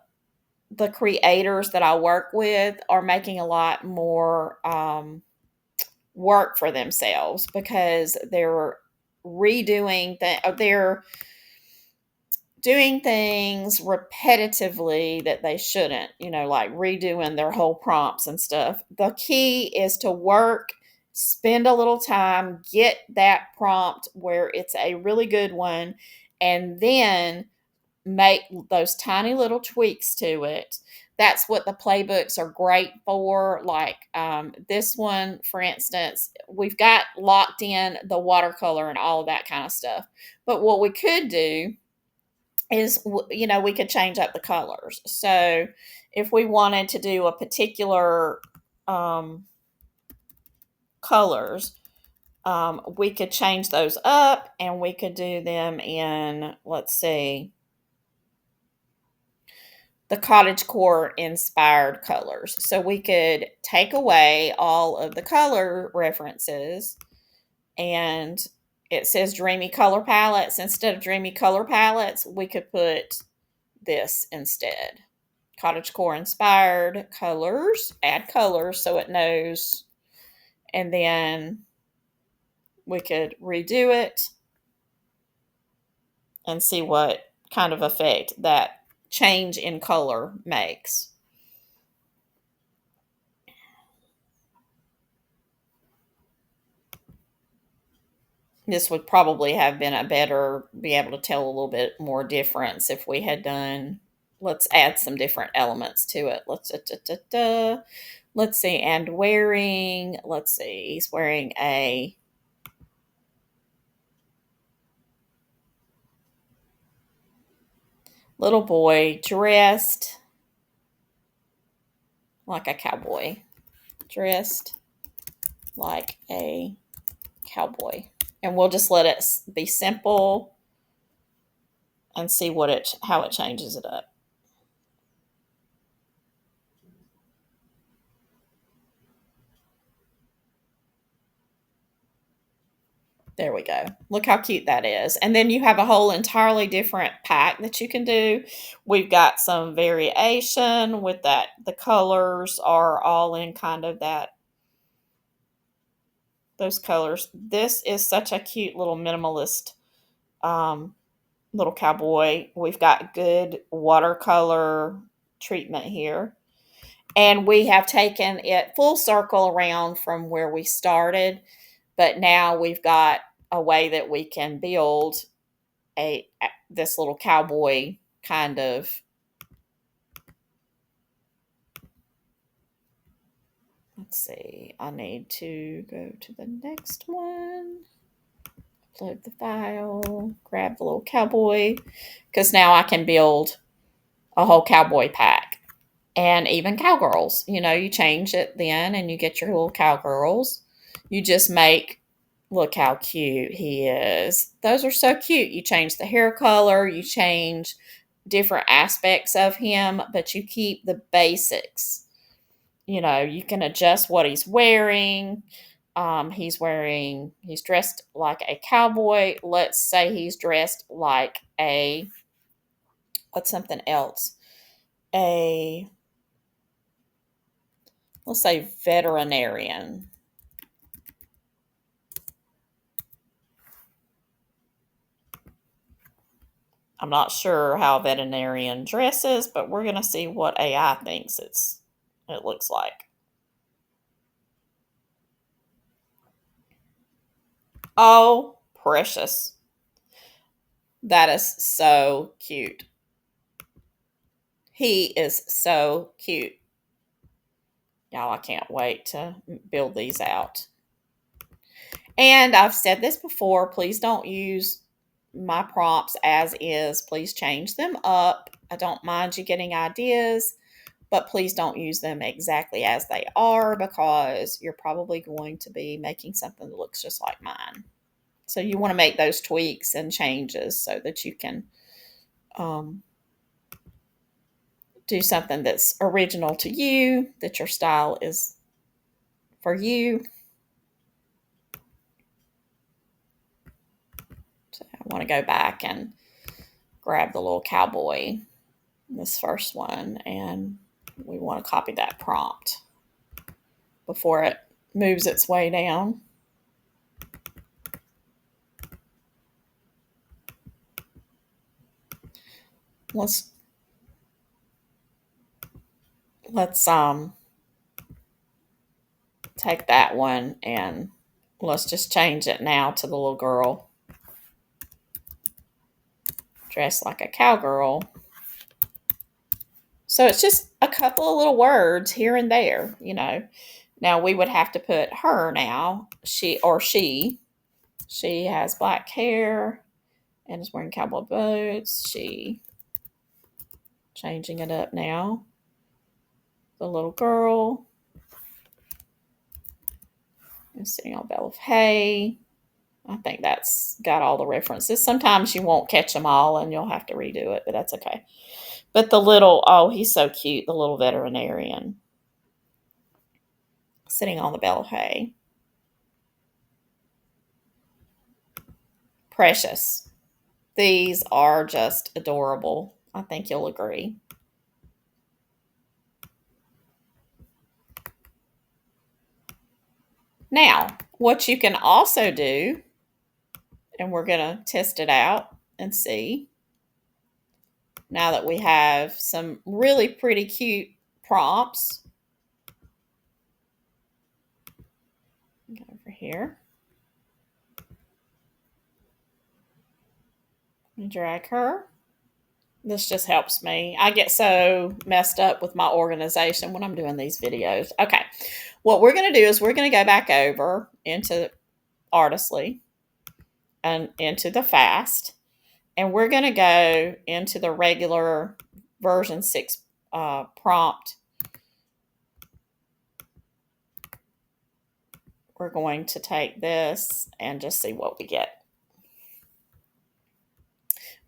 the creators that I work with are making a lot more work for themselves because they're they're doing things repetitively that they shouldn't, like redoing their whole prompts and stuff. The key is to work, spend a little time, get that prompt where it's a really good one, and then make those tiny little tweaks to it. That's what the playbooks are great for. Like this one, for instance, we've got locked in the watercolor and all of that kind of stuff. But what we could do is, we could change up the colors. So if we wanted to do a particular colors, we could change those up and we could do them in, let's see, the cottagecore inspired colors. So we could take away all of the color references, and it says dreamy color palettes. Instead of dreamy color palettes, we could put this instead. Cottagecore inspired colors, add colors so it knows, and then we could redo it and see what kind of effect that change in color makes. This would probably have been be able to tell a little bit more difference if we had done, let's add some different elements to it. Let's see, and let's see, he's wearing a little boy dressed like a cowboy. Dressed like a cowboy. And we'll just let it be simple and see how it changes it up. There we go. Look how cute that is. And then you have a whole entirely different pack that you can do. We've got some variation with that. The colors are all in kind of those colors. This is such a cute little minimalist little cowboy. We've got good watercolor treatment here. And we have taken it full circle around from where we started, but now we've got a way that we can build this little cowboy kind of. Let's see, I need to go to the next one, upload the file, grab the little cowboy, because now I can build a whole cowboy pack. And even cowgirls, you change it then and you get your little cowgirls. You just look how cute he is. Those are so cute. You change the hair color, you change different aspects of him, but you keep the basics. You can adjust what he's wearing. He's dressed like a cowboy. Let's say he's dressed like what's something else? Let's say veterinarian. I'm not sure how a veterinarian dresses, but we're going to see what AI thinks it looks like. Oh, precious. That is so cute. He is so cute. Y'all, I can't wait to build these out. And I've said this before, please don't use my prompts as is. Please change them up. I don't mind you getting ideas, but please don't use them exactly as they are because you're probably going to be making something that looks just like mine. So you want to make those tweaks and changes so that you can do something that's original to you, that your style is for you. So I want to go back and grab the little cowboy, this first one, and we want to copy that prompt before it moves its way down. Let's take that one and let's just change it now to the little girl dressed like a cowgirl. So it's just a couple of little words here and there, you know. Now we would have to put her now. She has black hair and is wearing cowboy boots. She changing it up now. The little girl is sitting on a bale of hay. I think that's got all the references. Sometimes you won't catch them all and you'll have to redo it, but that's okay. But the little, oh, he's so cute, the little veterinarian sitting on the bale of hay. Precious. These are just adorable. I think you'll agree. Now, what you can also do, and we're going to test it out and see, now that we have some really pretty cute prompts. Go over here. And drag her. This just helps me. I get so messed up with my organization when I'm doing these videos. Okay. What we're going to do is we're going to go back over into Artistly and into the fast. And we're going to go into the regular version 6 prompt. We're going to take this and just see what we get.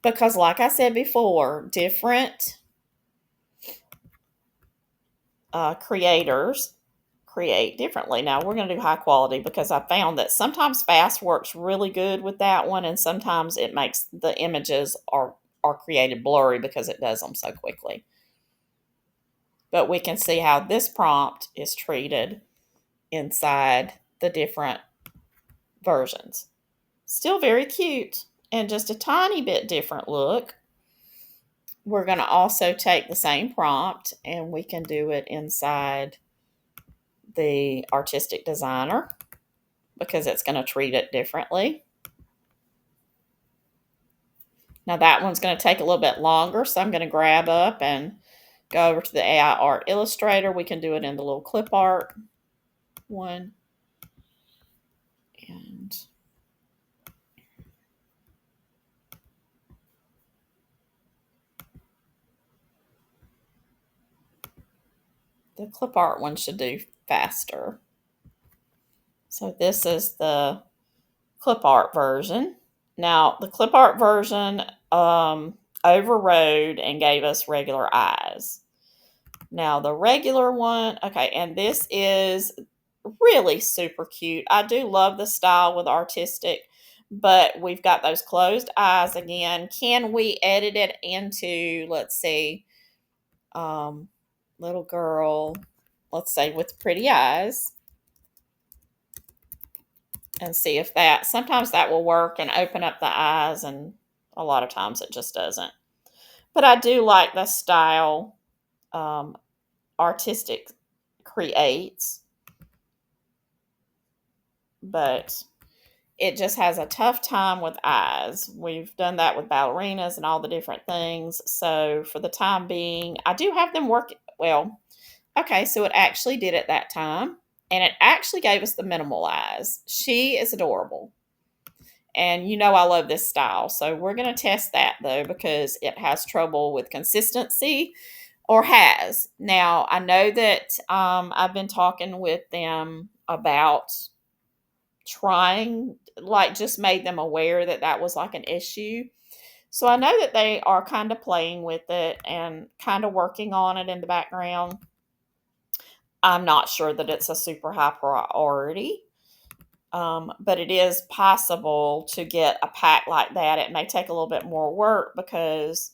Because like I said before, different creators create differently. Now we're going to do high quality because I found that sometimes fast works really good with that one, and sometimes it makes the images are created blurry because it does them so quickly. But we can see how this prompt is treated inside the different versions. Still very cute and just a tiny bit different look. We're going to also take the same prompt and we can do it inside the artistic designer because it's going to treat it differently. Now that one's going to take a little bit longer, so I'm going to grab up and go over to the AI Art Illustrator. We can do it in the little clip art one. And the clip art one should do faster. So this is the clip art version. Now the clip art version overrode and gave us regular eyes. Now the regular one, okay, and this is really super cute. I do love the style with artistic, but we've got those closed eyes again. Can we edit it into, let's see, little girl, let's say with pretty eyes, and see if that, sometimes that will work and open up the eyes and A lot of times it just doesn't. But I do like the style Artistic creates, but it just has a tough time with eyes. We've done that with ballerinas and all the different things. So for the time being, I do have them work well. Okay, so it actually did it that time, and it actually gave us the minimal eyes. She is adorable. And you know I love this style. So we're going to test that though because it has trouble with consistency or has. Now, I know that I've been talking with them about trying, like, just made them aware that that was like an issue. So I know that they are kind of playing with it and kind of working on it in the background. I'm not sure that it's a super high priority, but it is possible to get a pack like that. It may take a little bit more work because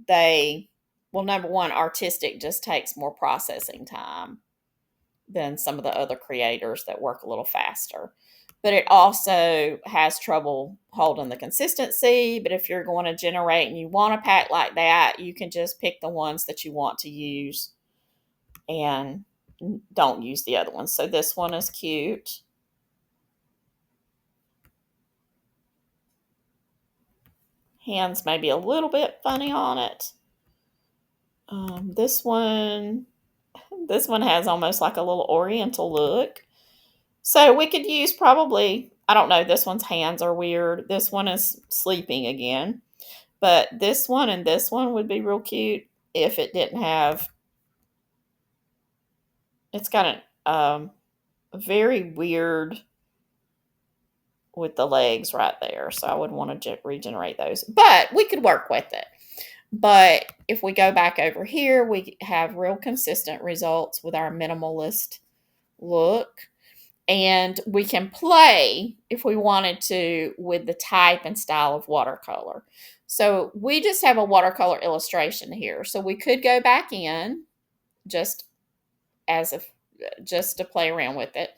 they, well, number one, artistic just takes more processing time than some of the other creators that work a little faster. But it also has trouble holding the consistency. But if you're going to generate and you want a pack like that, you can just pick the ones that you want to use and don't use the other ones. So this one is cute. Hands may be a little bit funny on it. This one has almost like a little oriental look. So we could use probably, I don't know, this one's hands are weird. This one is sleeping again. But this one and this one would be real cute if it didn't have, it's got a very weird with the legs right there. So I would want to regenerate those. But we could work with it. But if we go back over here, we have real consistent results with our minimalist look. And we can play, if we wanted to, with the type and style of watercolor. So we just have a watercolor illustration here. So we could go back in just just to play around with it.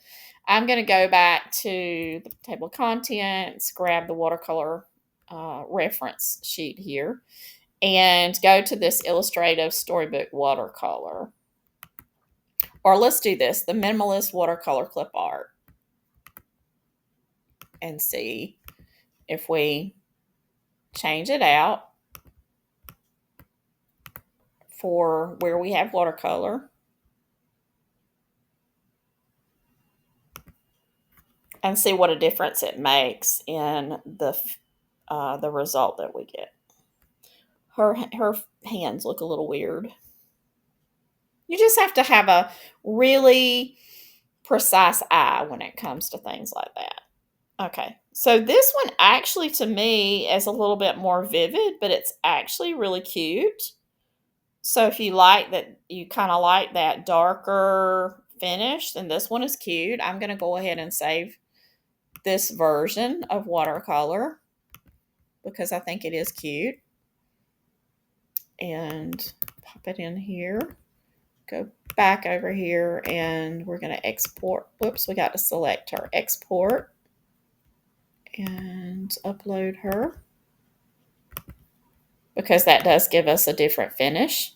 I'm going to go back to the table of contents, grab the watercolor reference sheet here, and go to this illustrative storybook watercolor. Or let's do this, the minimalist watercolor clip art, and see if we change it out for where we have watercolor and see what a difference it makes in the result that we get. Her hands look a little weird. You just have to have a really precise eye when it comes to things like that. Okay, so this one actually to me is a little bit more vivid, but it's actually really cute. So if you like that, you kind of like that darker finish, then this one is cute. I'm going to go ahead and save this version of watercolor because I think it is cute. And pop it in here. Go back over here and we're going to export. Whoops, we got to select her export and upload her because that does give us a different finish.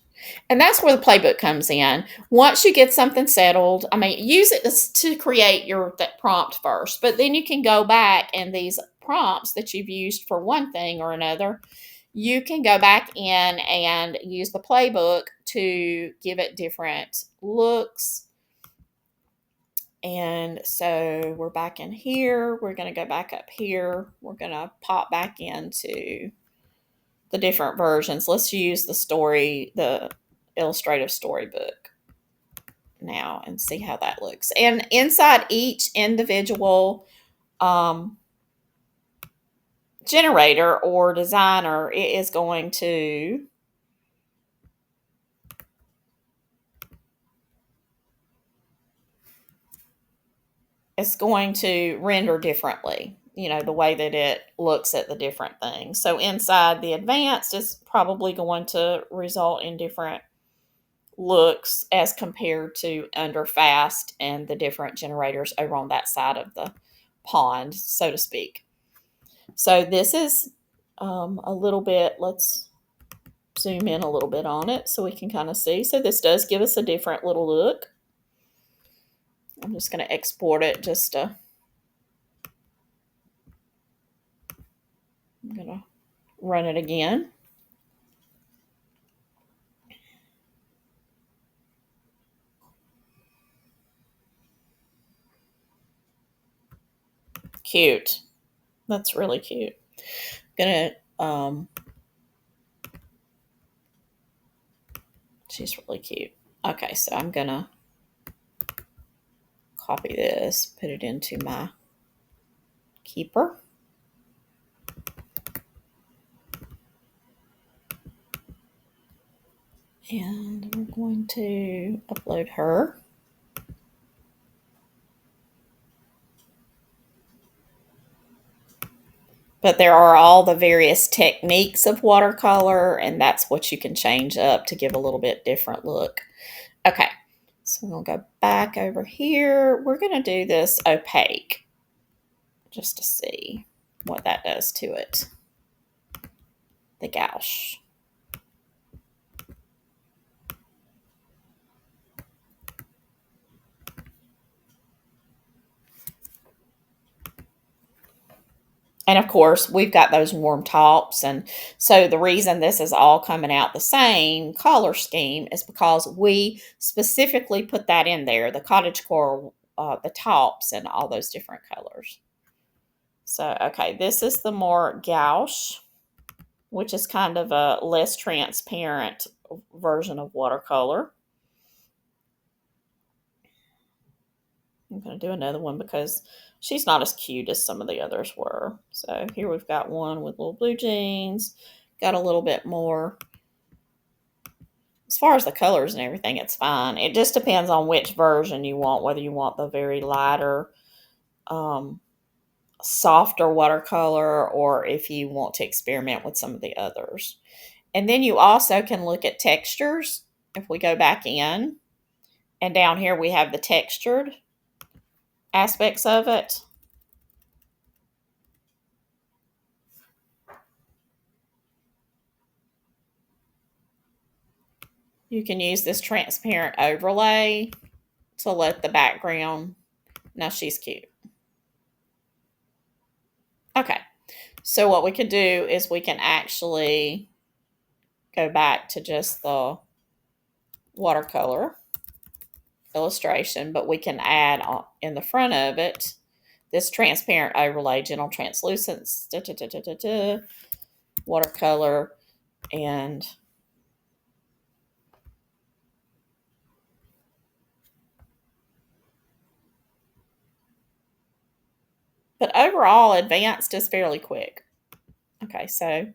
And that's where the playbook comes in. Once you get something settled, I mean, use it to create that prompt first, but then you can go back and these prompts that you've used for one thing or another, you can go back in and use the playbook to give it different looks. And so we're back in here. We're going to go back up here. We're going to pop back into the different versions. Let's use the illustrative storybook now and see how that looks. And inside each individual generator or designer, it is going to render differently, the way that it looks at the different things. So inside the advanced, it's probably going to result in different looks as compared to under fast and the different generators over on that side of the pond, so to speak. So this is a little bit. Let's zoom in a little bit on it so we can kind of see. So this does give us a different little look. I'm just going to export it just to, I'm going to run it again. Cute. That's really cute. Gonna she's really cute. Okay, so I'm gonna copy this, put it into my keeper. And we're going to upload her. But there are all the various techniques of watercolor, and that's what you can change up to give a little bit different look. Okay, so we'll go back over here. We're going to do this opaque just to see what that does to it. The gouache. And of course, we've got those warm tops. And so the reason this is all coming out the same color scheme is because we specifically put that in there, the cottagecore, the tops, and all those different colors. So, okay, this is the more gouache, which is kind of a less transparent version of watercolor. I'm going to do another one because she's not as cute as some of the others were. So here we've got one with little blue jeans, got a little bit more. As far as the colors and everything, it's fine. It just depends on which version you want, whether you want the very lighter, softer watercolor, or if you want to experiment with some of the others. And then you also can look at textures. If we go back in, and down here we have the textured aspects of it. You can use this transparent overlay to let the background. Now she's cute. Okay, so what we could do is we can actually go back to just the watercolor illustration, but we can add in the front of it this transparent overlay, gentle translucence, watercolor, and but overall advanced is fairly quick. Okay, so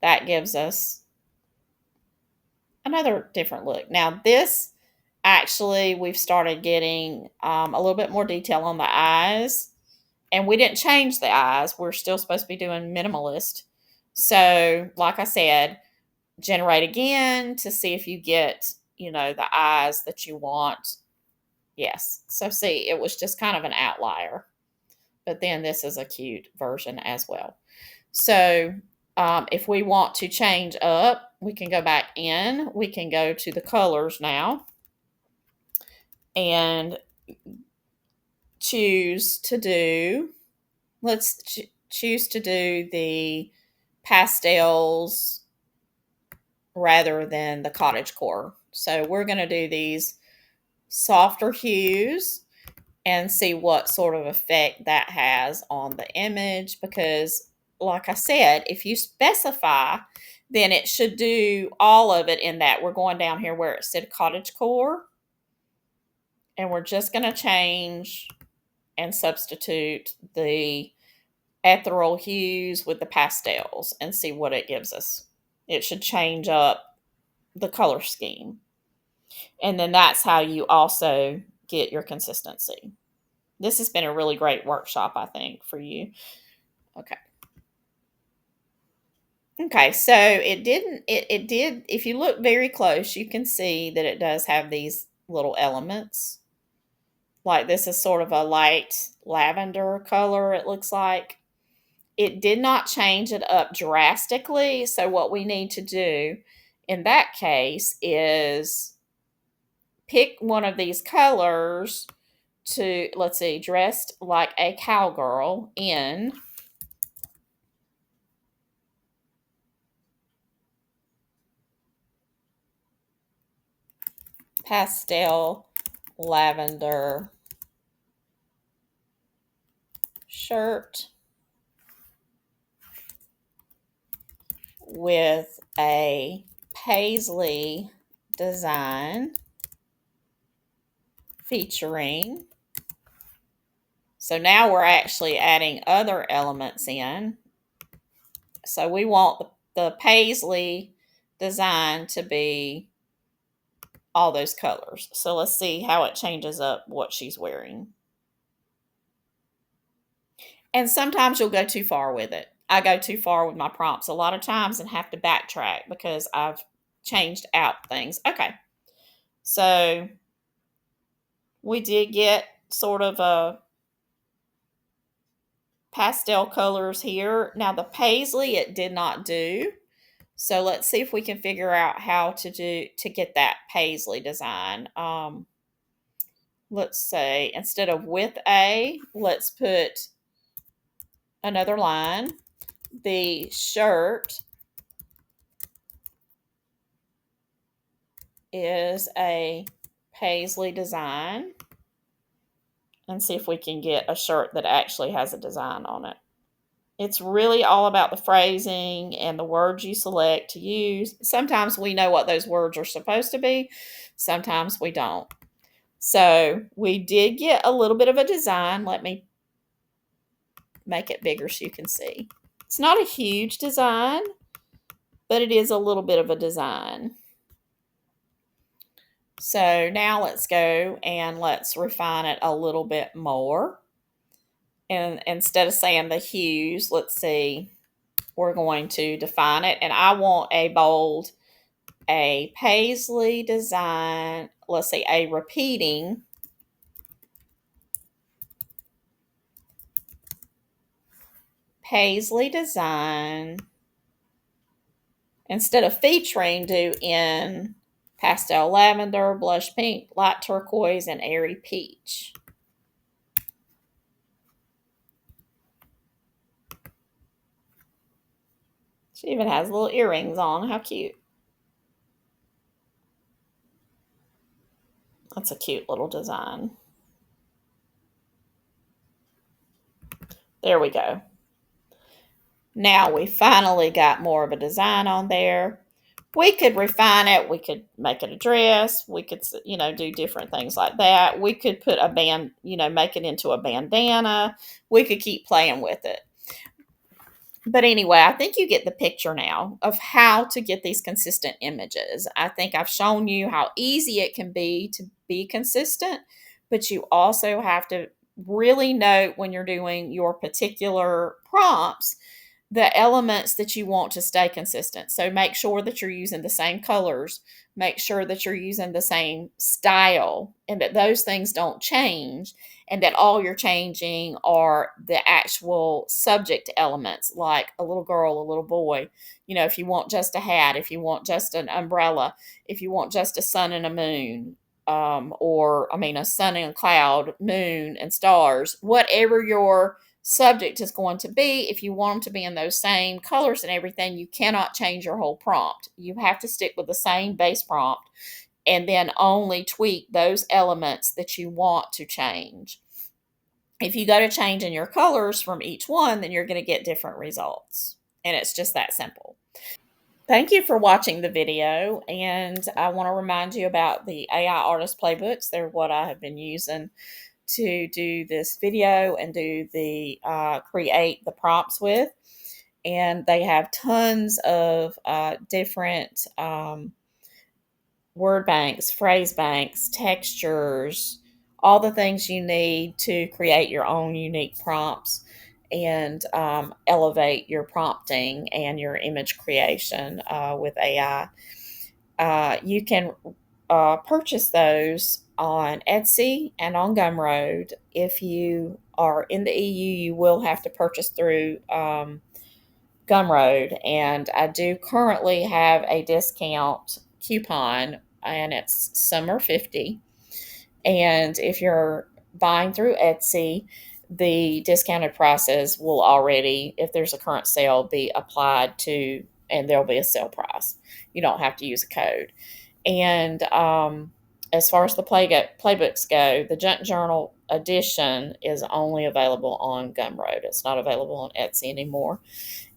that gives us another different look. Now this actually we've started getting a little bit more detail on the eyes, and we didn't change the eyes. We're still supposed to be doing minimalist. So like I said, generate again to see if you get, the eyes that you want. Yes. So see, it was just kind of an outlier, but then this is a cute version as well. So if we want to change up, we can go back in. We can go to the colors now and choose to do, let's choose to do the pastels rather than the cottagecore. So we're going to do these softer hues and see what sort of effect that has on the image, because like I said, if you specify, then it should do all of it in that. We're going down here where it said cottagecore, and we're just going to change and substitute the ethereal hues with the pastels and see what it gives us. It should change up the color scheme. And then that's how you also get your consistency. This has been a really great workshop, I think, for you. Okay. Okay, so it did, if you look very close, you can see that it does have these little elements. Like this is sort of a light lavender color, it looks like. it did not change it up drastically. So what we need to do in that case is pick one of these colors to, let's see, dressed like a cowgirl in pastel lavender shirt with a paisley design featuring. So now we're actually adding other elements in. So we want the paisley design to be all those colors. So let's see how it changes up what she's wearing. And sometimes you'll go too far with it. I go too far with my prompts a lot of times and have to backtrack because I've changed out things. Okay. So we did get sort of a pastel colors here. Now the paisley it did not do. So let's see if we can figure out how to get that paisley design. Let's say instead of with a, let's put another line. The shirt is a paisley design, and see if we can get a shirt that actually has a design on it. It's really all about the phrasing and the words you select to use. Sometimes we know what those words are supposed to be, sometimes we don't. So we did get a little bit of a design. Let me make it bigger so you can see. It's not a huge design, but it is a little bit of a design. So now let's go and let's refine it a little bit more. And instead of saying the hues, let's see, we're going to define it. And I want a bold, a paisley design, let's say a repeating paisley design. Instead of featuring, do in pastel lavender, blush pink, light turquoise, and airy peach. She even has little earrings on. How cute. That's a cute little design. There we go. Now we finally got more of a design on there. We could refine it. We could make it a dress. We could, do different things like that. We could put a band, make it into a bandana. We could keep playing with it. But anyway, I think you get the picture now of how to get these consistent images. I think I've shown you how easy it can be to be consistent, but you also have to really note when you're doing your particular prompts the elements that you want to stay consistent. So make sure that you're using the same colors, make sure that you're using the same style, and that those things don't change, and that all you're changing are the actual subject elements, like a little girl, a little boy. If you want just a hat, if you want just an umbrella, if you want just a sun and a moon, a sun and a cloud, moon and stars, whatever your subject is going to be, if you want them to be in those same colors and everything, you cannot change your whole prompt. You have to stick with the same base prompt and then only tweak those elements that you want to change. If you go to changing your colors from each one, then you're going to get different results. And it's just that simple. Thank you for watching the video, and I want to remind you about the AI Artist Playbooks. They're what I have been using to do this video and do the create the prompts with. And they have tons of different word banks, phrase banks, textures, all the things you need to create your own unique prompts and elevate your prompting and your image creation with AI. You can purchase those on Etsy and on Gumroad. If you are in the EU, you will have to purchase through Gumroad, and I do currently have a discount coupon, and it's Summer 50. And if you're buying through Etsy, the discounted prices will already, if there's a current sale, be applied to, and there'll be a sale price. You don't have to use a code. And as far as the playbooks go, the Junk Journal edition is only available on Gumroad. It's not available on Etsy anymore.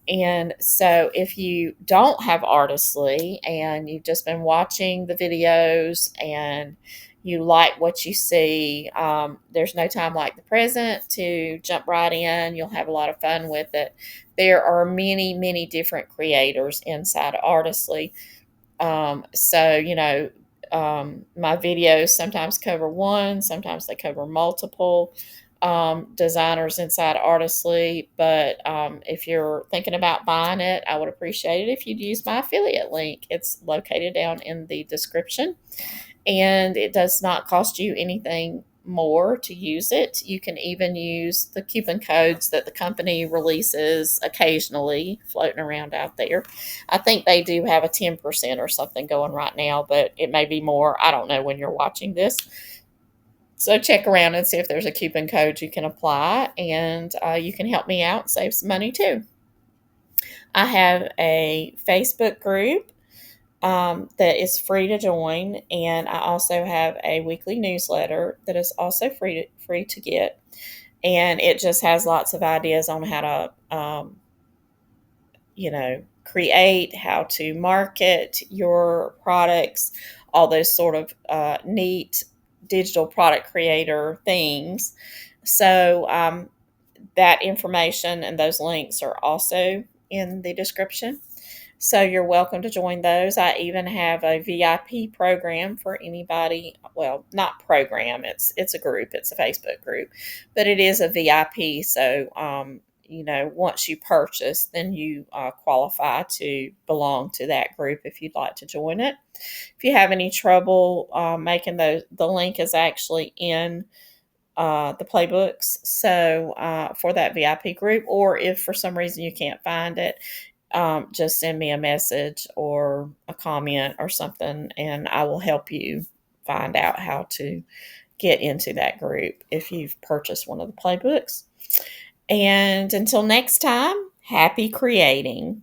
And so, if you don't have Artistly and you've just been watching the videos and you like what you see, there's no time like the present to jump right in. You'll have a lot of fun with it. There are many, many different creators inside Artistly. My videos sometimes cover one, sometimes they cover multiple designers inside Artistly. But if you're thinking about buying it, I would appreciate it if you'd use my affiliate link. It's located down in the description, and it does not cost you anything more to use it. You can even use the coupon codes that the company releases occasionally floating around out there. I think they do have a 10% or something going right now, but it may be more. I don't know when you're watching this. So check around and see if there's a coupon code you can apply, and you can help me out and save some money too. I have a Facebook group that is free to join, and I also have a weekly newsletter that is also free to get, and it just has lots of ideas on how to create, how to market your products, all those sort of neat digital product creator things. So that information and those links are also in the description. So you're welcome to join those. I even have a VIP program for anybody. Well, not program. It's a group. It's a Facebook group, but it is a VIP. So once you purchase, then you qualify to belong to that group if you'd like to join it. If you have any trouble making the link is actually in the Playbooks. So for that VIP group, or if for some reason you can't find it, just send me a message or a comment or something, and I will help you find out how to get into that group if you've purchased one of the Playbooks. And until next time, happy creating.